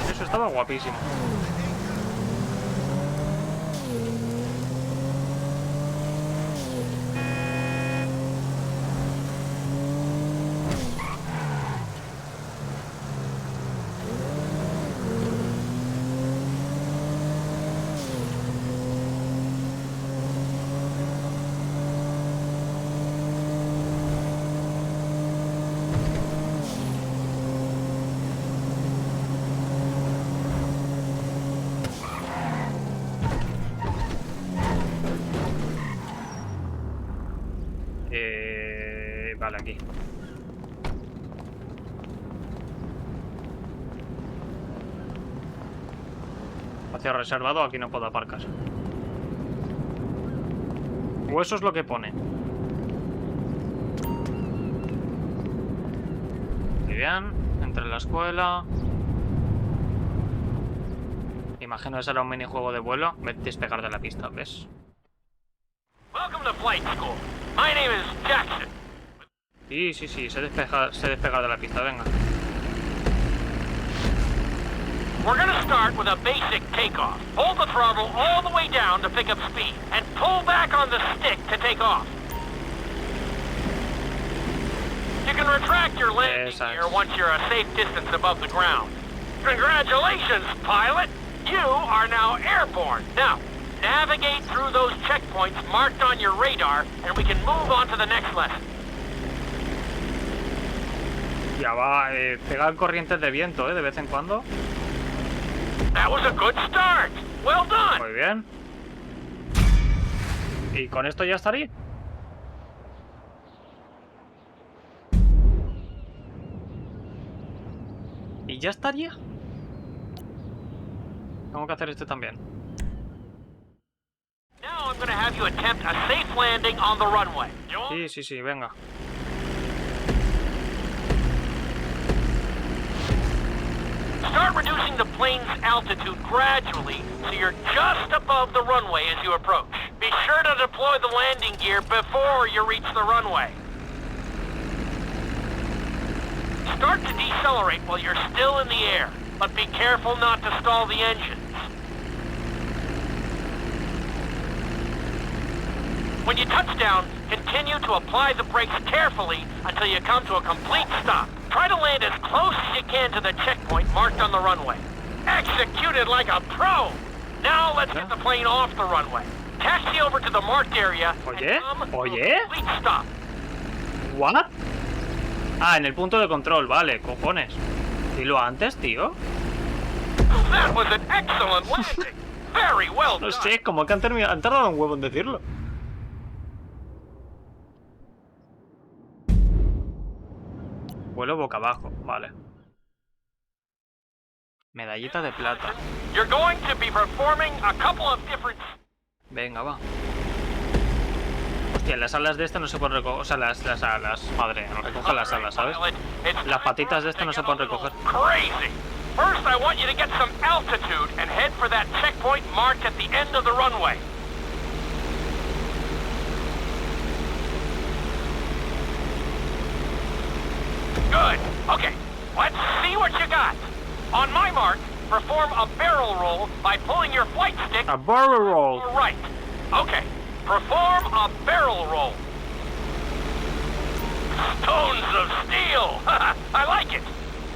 Eso estaba guapísimo. Vale, aquí. Espacio reservado, aquí no puedo aparcar. O eso es lo que pone. Muy bien, entre la escuela. Imagino que será un minijuego de vuelo. Despegar de la pista, ¿ves? Welcome to flight school. My name is Jackson. Sí, sé despegar de la pista, venga. We're gonna start with a basic takeoff. Hold the throttle all the way down to pick up speed, and pull back on the stick to take off. You can retract your landing gear once you're a safe distance above the ground. Congratulations, pilot! You are now airborne. Now, navigate through those checkpoints marked on your radar, and we can move on to the next lesson. Ya va, pegar corrientes de viento, de vez en cuando. That was a good start. Well done. Muy bien. Y con esto ya estaría. Y ya estaría. Tengo que hacer este también. Now I'm gonna have you attempt a safe landing on the runway. Sí, venga. Start reducing the plane's altitude gradually so you're just above the runway as you approach. Be sure to deploy the landing gear before you reach the runway. Start to decelerate while you're still in the air, but be careful not to stall the engines. When you touch down, continue to apply the brakes carefully until you come to a complete stop. Try to land as close as you can to the checkpoint marked on the runway. Executed like a pro! Now let's get the plane off the runway. Taxi over to the marked area and come to a complete stop. ¿What? Ah, en el punto de control, vale, cojones. Dilo antes, tío. That was an excellent landing. Very well done. No sé, como que han tardado un huevo en decirlo. Vuelo boca abajo, vale. Medallita de plata. You're going to be performing a couple of different... Venga, va. Hostia, las alas de este no se pueden recoger. O sea, las alas, madre, no recoge las alas, ¿sabes? Las patitas de este no se pueden recoger. Crazy. First, I want you to get some altitude and head for that checkpoint marked at the end of the runway. Good. Okay, let's see what you got. On my mark, perform a barrel roll by pulling your flight stick. A barrel roll. Right. Okay. Perform a barrel roll. Stones of steel. I like it.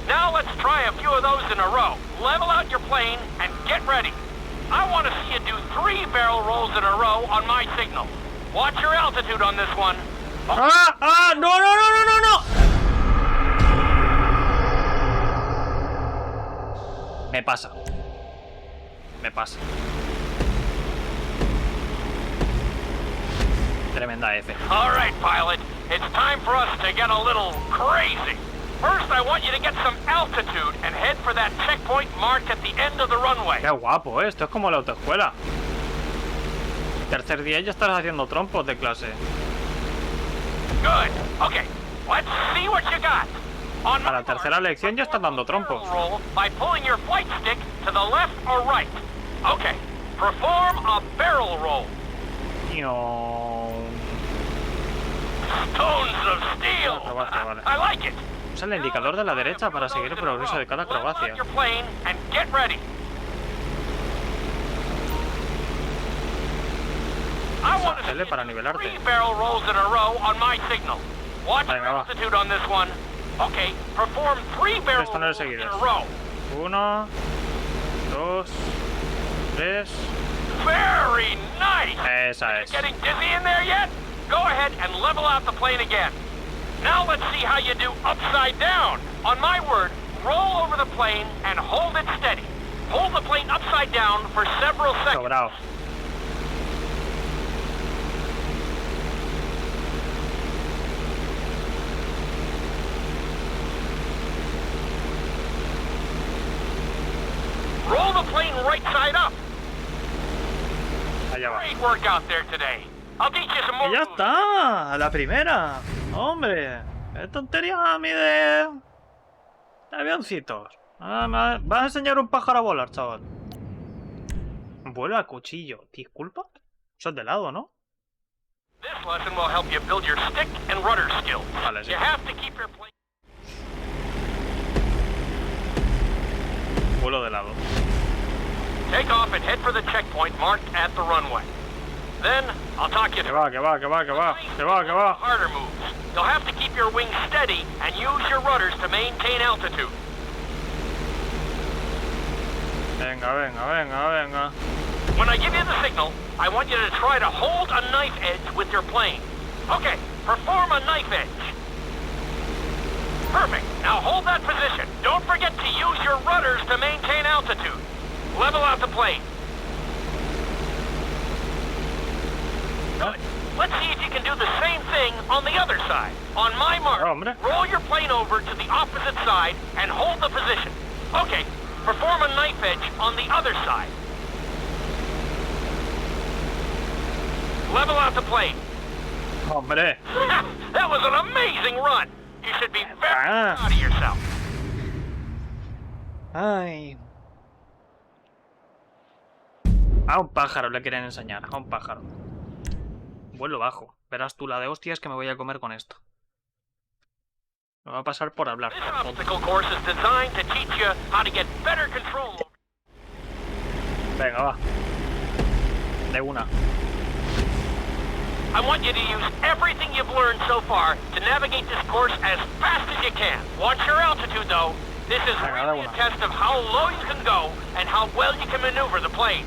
Now let's try a few of those in a row. Level out your plane and get ready. I want to see you do 3 barrel rolls in a row on my signal. Watch your altitude on this one. No. Me pasa. Tremenda F. All right, pilot. It's time for us to get a little crazy. First, I want you to get some altitude and head for that checkpoint marked at the end of the runway. Qué guapo, esto es como la autoescuela. Tercer día ya estás haciendo trompos de clase. Good. Okay. Let's see what you got. On A la tercera lección ya estás dando trompos. roll by pulling your flight stick to the left or right. Okay. Perform a barrel roll. Stones of steel. Acrobacia, vale. I like it. Usa el indicador de la derecha para seguir el progreso de cada acrobacia. Your plane and get ready. I want to Hacerle para nivelarte. 3 barrel rolls in a row on my signal. Watch the Venga, va. altitude on this one. Okay, perform 3 barrel Esto no rolls lo in seguirás. a row. 1, 2, 3. Very nice. Esa es. Getting dizzy in there yet? Go ahead and level out the plane again. Now let's see how you do upside down. On my word, roll over the plane and hold it steady. Hold the plane upside down for several seconds. Sobrado. Roll the plane right side up. Allá va. Great work out there today. I'll teach you some more ¡Y ya moves. está! ¡La primera! ¡Hombre! ¡Qué tontería a mí de avioncitos! Me vas a enseñar un pájaro a volar, chaval. Vuelo a cuchillo. ¿Disculpa? Eso es de lado, ¿no? This lesson will help you build your stick and rudder skills. Vale, sí. You have to keep your plane... Vuelo de lado. Take off and head for the checkpoint marked at the runway. Then, I'll talk you Que through va, que va, que va, que va. Que va, que va. harder moves. You'll have to keep your wings steady and use your rudders to maintain altitude. Venga, venga, venga, venga. When I give you the signal, I want you to try to hold a knife edge with your plane. Okay, perform a knife edge. Perfect. Now hold that position. Don't forget to use your rudders to maintain altitude. Level out the plane. Good. Let's see if you can do the same thing on the other side. On my mark, Hombre. roll your plane over to the opposite side and hold the position. Okay, perform a knife edge on the other side. Level out the plane. Hombre. That was an amazing run. You should be very Ah. proud of yourself. Ay. A un pájaro le quieren enseñar. A un pájaro. Vuelo bajo. Verás tú la de hostias que me voy a comer con esto. Me va a pasar por hablar. This obstacle course is designed to teach you how to get better control. Venga, va. De una. I want you to use everything you've learned so far to navigate this course as fast as you can. Watch your altitude, though. This is Venga, really a test of how low you can go and how well you can maneuver the plane.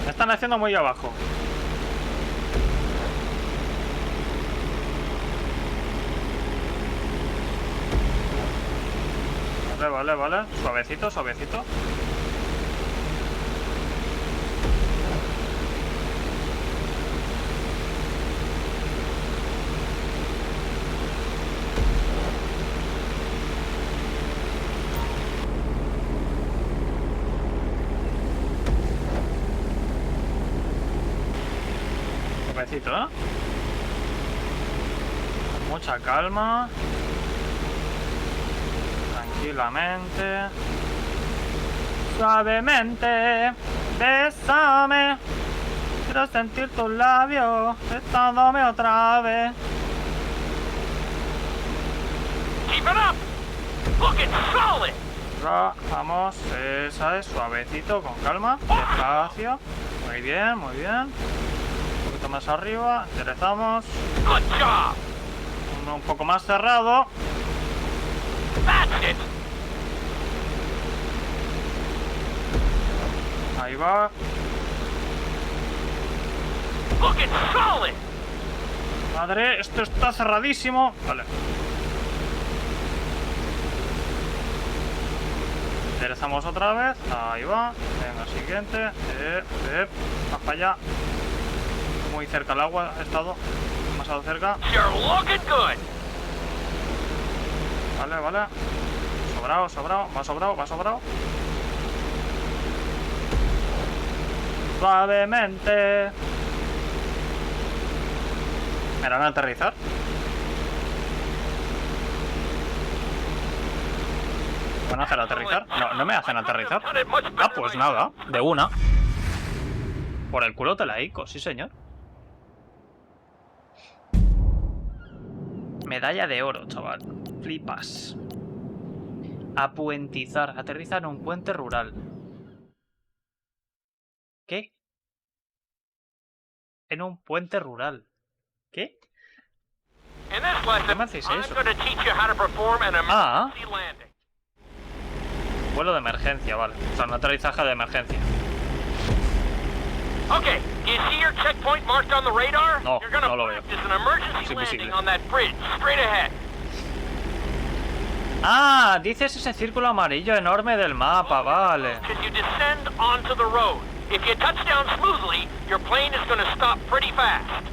Me están haciendo muy abajo. Vale, vale, vale. Suavecito, suavecito. Suavecito, ¿eh? Mucha calma. Tranquilamente. Suavemente. Bésame. Quiero sentir tus labios besándome otra vez. Keep it up. Looking solid. Vamos, esa es, suavecito, con calma, despacio. Muy bien, muy bien. Un poquito más arriba, enderezamos. Good job. Uno un poco más cerrado. That's it. Ahí va. Looking solid. Madre, esto está cerradísimo. Vale. Enderezamos otra vez. Ahí va. Venga, siguiente. Más para allá. Muy cerca al agua he estado. Demasiado cerca. You're looking good. Vale, vale. Sobrado, sobrado. Va sobrado, va sobrado. Suavemente. ¿Me harán aterrizar? van a hacer aterrizar? No, no me hacen aterrizar. Ah, pues nada, de una. Por el culo te la ico, sí señor. Medalla de oro, chaval. Flipas. Apuentizar. Aterriza en un puente rural. ¿Qué? En un puente rural. ¿Qué? ¿Qué me hacéis eso? Ah. Vuelo de emergencia, vale. O sea, un aterrizaje de emergencia. Okay, do you see your checkpoint marked on the radar? No, You're gonna no lo veo. practice an emergency landing on that bridge, straight ahead. Ah, dices ese círculo amarillo enorme del mapa, vale. As you descend onto the road. If you touch down smoothly, your plane is gonna stop pretty fast.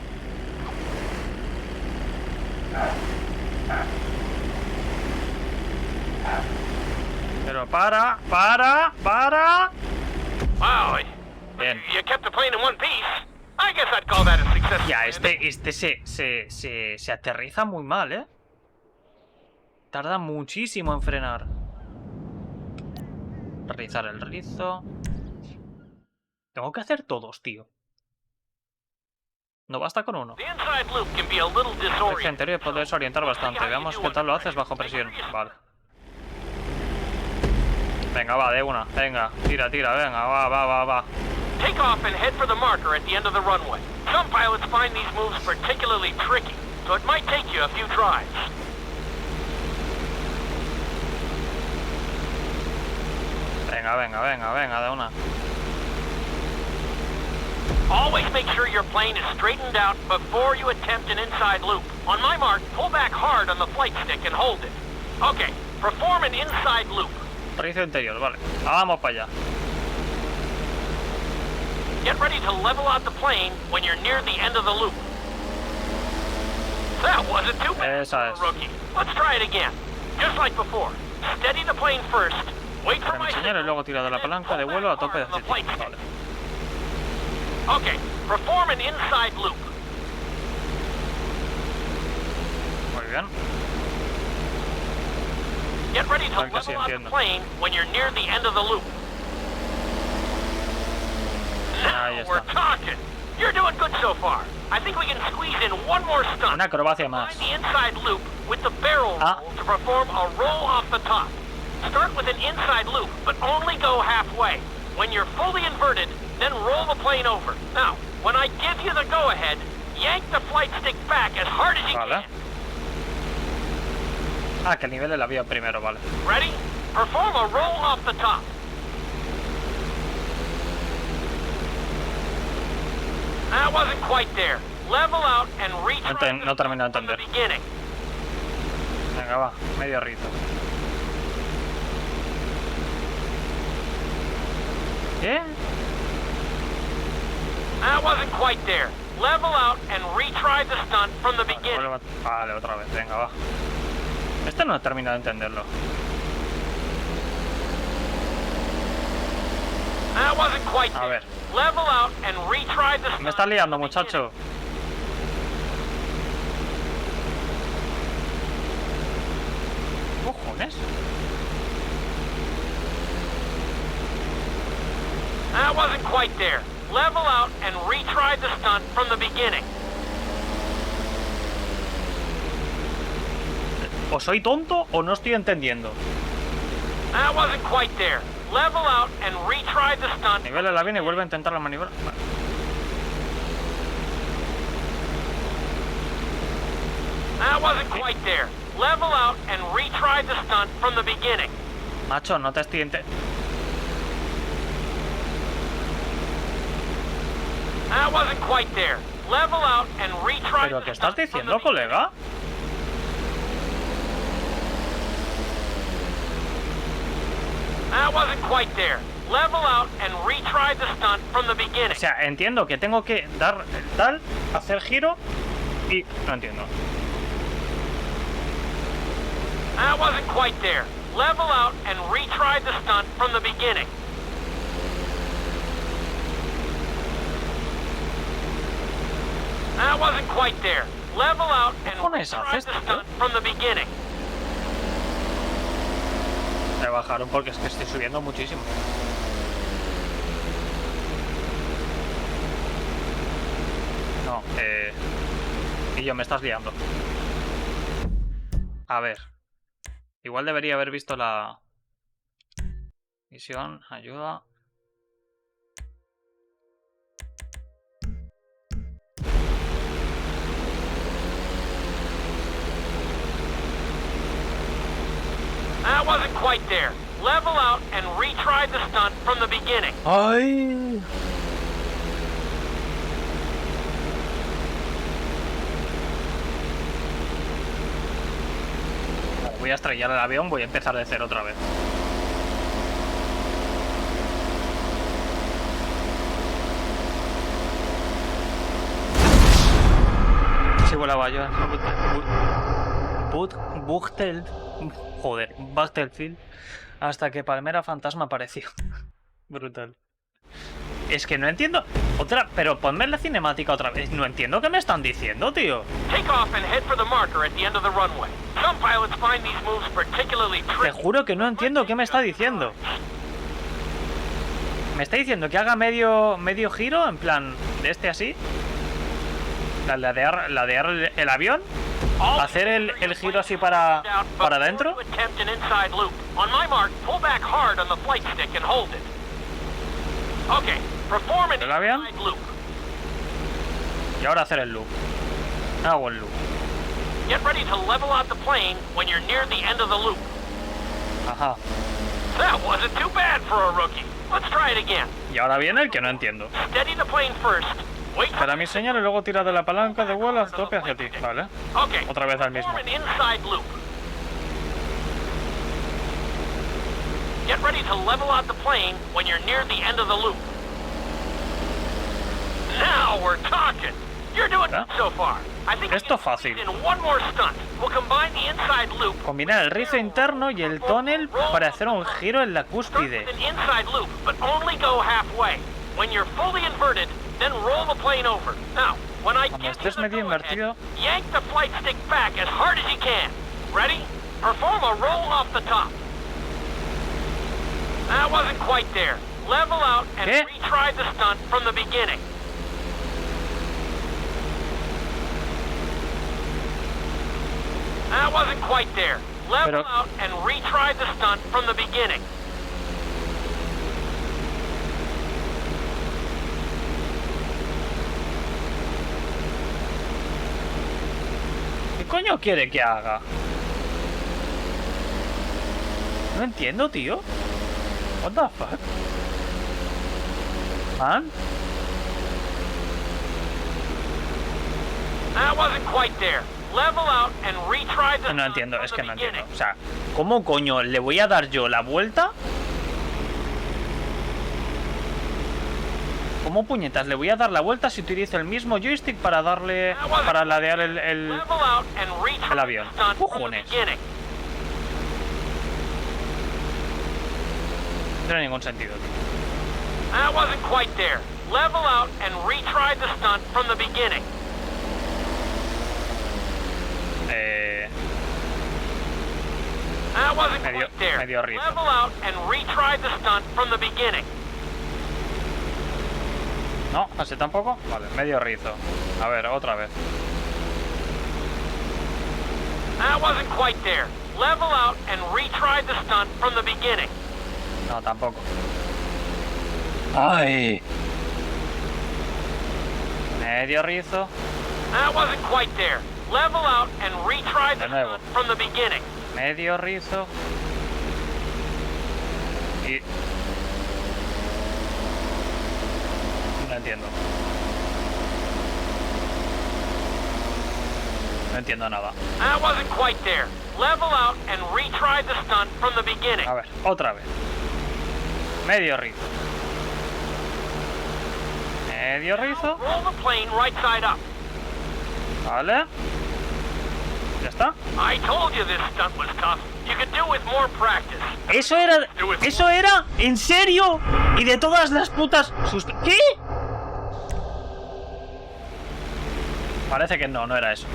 Pero para. Wow, Bien. you kept the plane in one piece. I guess I'd call that a success. Ya, este se aterriza muy mal, ¿eh? Tarda muchísimo en frenar. Rizar el rizo. Tengo que hacer todos, tío. No basta con uno. The inside loop can be a little disorienting. El interior puede desorientar bastante. Veamos qué tal lo haces bajo presión. Vale. Venga, va, de una. Venga, tira, venga, va. Take off and head for the marker at the end of the runway. Some pilots find these moves particularly tricky, so it might take you a few tries. Venga, de una. Always make sure your plane is straightened out before you attempt an inside loop. On my mark, pull back hard on the flight stick and hold it. Okay, perform an inside loop. Rizo interior, vale. Vamos para allá. Get ready to level out the plane when you're near the end of the loop. That wasn't too bad for a rookie. Let's try it again. Just like before. Steady the plane first. Wait for my signal y luego tira de la palanca de vuelo a tope de aceite. Vale. Okay, perform an inside loop. Muy bien. Get ready to level out the plane when you're near the end of the loop. Now we're talking. You're doing good so far. I think we can squeeze in one more stunt. Una acrobacia más. Find the inside loop with the barrel roll to perform a roll off the top. Start with an inside loop, but only go halfway. When you're fully inverted, then roll the plane over. Now, when I give you the go-ahead, yank the flight stick back as hard as you can. Ah, que el nivel del avión primero, vale. Ready? Perform a roll off the top. That wasn't quite there. Level out and retry no termino de from the entender. beginning. Venga, va. Medio rizo. ¿Qué? That wasn't quite there. Level out and retry the stunt from the beginning. Vale, otra vez. Venga, va. Este no he terminado de entenderlo. That wasn't quite there. A ver. Level out and retry the stunt. Me estás liando, muchacho. ¿Cojones? That wasn't quite there. Level out and retry the stunt from the beginning. ¿O soy tonto o no estoy entendiendo? That wasn't quite there. Level out and retry the stunt. Nivela el avión y vuelve a intentar la maniobra. Vale. That wasn't quite there. Level out and retry the stunt from the beginning. Macho, no te estoy entendiendo. That wasn't quite there. Level out and retry. ¿Pero qué estás diciendo, colega? That wasn't quite there. Level out and retry the stunt from the beginning. O sea, entiendo que tengo que dar tal, hacer giro y no entiendo. That wasn't quite there. Level out and retry the stunt from the beginning. That wasn't quite there. Level out and retry the stunt from the beginning. Me bajaron porque es que estoy subiendo muchísimo. No, y yo me estás liando. A ver. Igual debería haber visto la misión, ayuda. That wasn't quite there. Level out and retry the stunt from the beginning. Ay. Voy a estrellar el avión, voy a empezar de cero otra vez. Si volaba yo en Battlefield hasta que Palmera Fantasma apareció. Brutal. Es que no entiendo. Pero ponme la cinemática otra vez. No entiendo qué me están diciendo, tío. Te juro que no entiendo qué me está diciendo. Me está diciendo que haga medio giro, en plan, de este así. Ladear el avión. Hacer el giro así para adentro. El avión. Y ahora hacer el loop. Hago el loop. Get ready to level out the plane when you're near the end of the loop. Ajá. That wasn't too bad for a rookie. Let's try it again. Y ahora viene el que no entiendo. Steady the plane first. Wait. Para mi señal y luego tira de la palanca de vuelo a tope hacia ti. Vale. Okay. Otra vez al mismo. Form an inside loop. Get ready to level out the plane when you're near the end of the loop. Now we're talking. You're doing good so far. I think esto fácil. in one more stunt. We'll combine the inside loop. Combinar el rizo interno y el túnel para hacer un giro en la cúspide. An inside loop, but only go halfway. When you're fully inverted, then roll the plane over. Now, when I Cuando give you estés the medio go-ahead, invertido, yank the flight stick back as hard as you can. Ready? Perform a roll off the top. That wasn't quite there. Level out and ¿Qué? retry the stunt from the beginning. That wasn't quite there. Level out and retry the stunt from the beginning. ¿qué coño quiere que haga? No entiendo, tío. What the fuck? Man? That wasn't quite there. Level out and retry the No stunt entiendo, from es the que no beginning. entiendo. O sea, ¿cómo coño le voy a dar yo la vuelta? ¿Cómo puñetas le voy a dar la vuelta si utilizo el mismo joystick para darle... para ladear el avión? ¡Cojones! No tiene ningún sentido, tío. That wasn't quite there. Level out and retry the stunt from the beginning. That wasn't quite there. Medio rizo. Level out and retry the stunt from the beginning. No, así tampoco. Vale, medio rizo. A ver, otra vez. That wasn't quite there. Level out and retry the stunt from the beginning. No, tampoco. Ay. Medio rizo. That wasn't quite there. Level out and retry the De nuevo. stunt from the beginning. Medio rizo. Y... no entiendo. No entiendo nada. That wasn't quite there. Level out and retry the stunt from the beginning. A ver, otra vez. Medio rizo. Medio rizo. Roll the plane right side up. Vale. Ya está. I told you this stunt was tough. You could do with more practice. Eso era, ¿en serio? Y de todas las putas ¿qué? Parece que no era eso.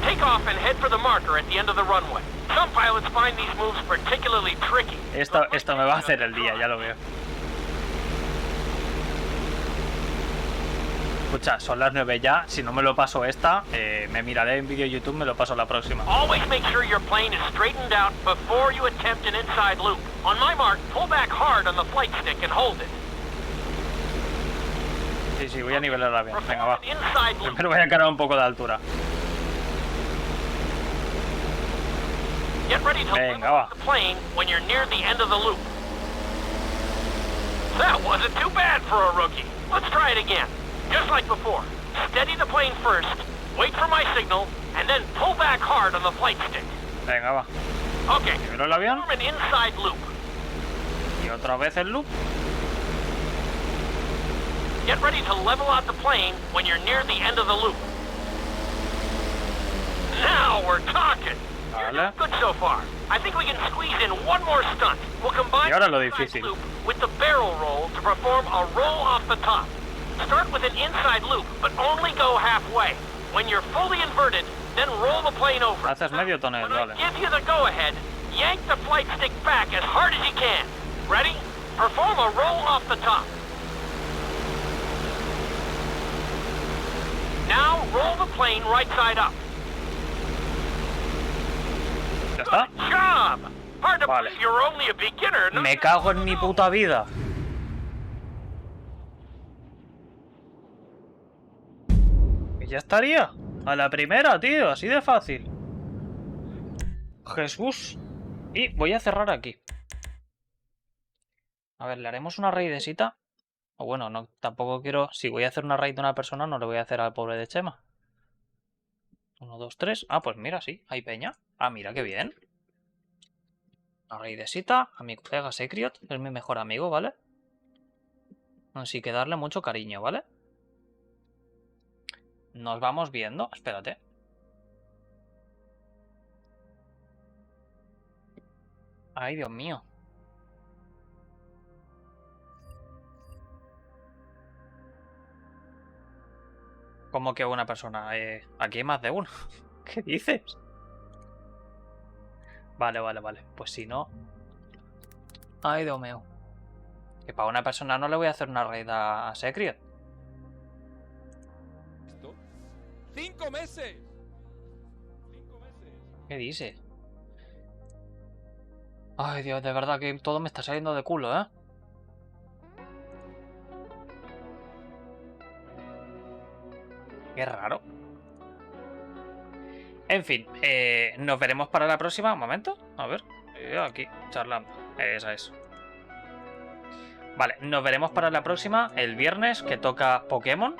Take off and head for the marker at the end of the runway. Some pilots find these moves particularly tricky. Esto me va a hacer el día, ya lo veo. Escucha, son las 9 ya. Si no me lo paso esta, me miraré en vídeo YouTube, me lo paso la próxima. Always make sure your plane is straightened out before you attempt an inside loop. On my mark, pull back hard on the flight stick and hold it. Sí, voy a nivelar la bien. Venga, va. Primero voy a encarar un poco de altura. Venga, va. That wasn't too bad for a rookie. Let's try it again. Just like before. Steady the plane first, wait for my signal, and then pull back hard on the flight stick. Venga, va. Okay. Nivelo el avión. Form an inside loop. Y otra vez el loop. Get ready to level out the plane when you're near the end of the loop. Now we're talking. Vale. Good so far. I think we can squeeze in one more stunt. We'll combine Y ahora lo the difícil. loop with the barrel roll to perform a roll off the top. Start with an inside loop, but only go halfway. When you're fully inverted, then roll the plane over. Haces medio tonel, When I vale. give you the go-ahead, yank the flight stick back as hard as you can. Ready? Perform a roll off the top. Now roll the plane right side up. ¿Ya está? Good job! Hard to Vale. believe you're only a beginner. No? Me cago en mi puta vida. Y ya estaría. A la primera, tío. Así de fácil. Jesús. Y voy a cerrar aquí. A ver, le haremos una raidesita. O bueno, no, tampoco quiero... Si voy a hacer una raid de una persona, no le voy a hacer al pobre de Chema. 1, 2, 3. Ah, pues mira, sí. Hay peña. Ah, mira, qué bien. Una raidesita a mi colega Secret. Es mi mejor amigo, ¿vale? Así que darle mucho cariño, ¿vale? Nos vamos viendo. Espérate. Ay, Dios mío. ¿Cómo que una persona? Aquí hay más de uno. ¿Qué dices? Vale. Pues si no... Ay, Dios mío. Que para una persona no le voy a hacer una raid a Secret. 5 meses. ¿Qué dice? Ay, Dios, de verdad que todo me está saliendo de culo, ¿eh? Qué raro. En fin, nos veremos para la próxima. Un momento, a ver. Aquí, charlando. Esa es. Vale, nos veremos para la próxima, el viernes, que toca Pokémon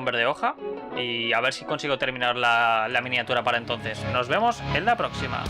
verde hoja. Y a ver si consigo terminar la miniatura para entonces. Nos vemos en la próxima.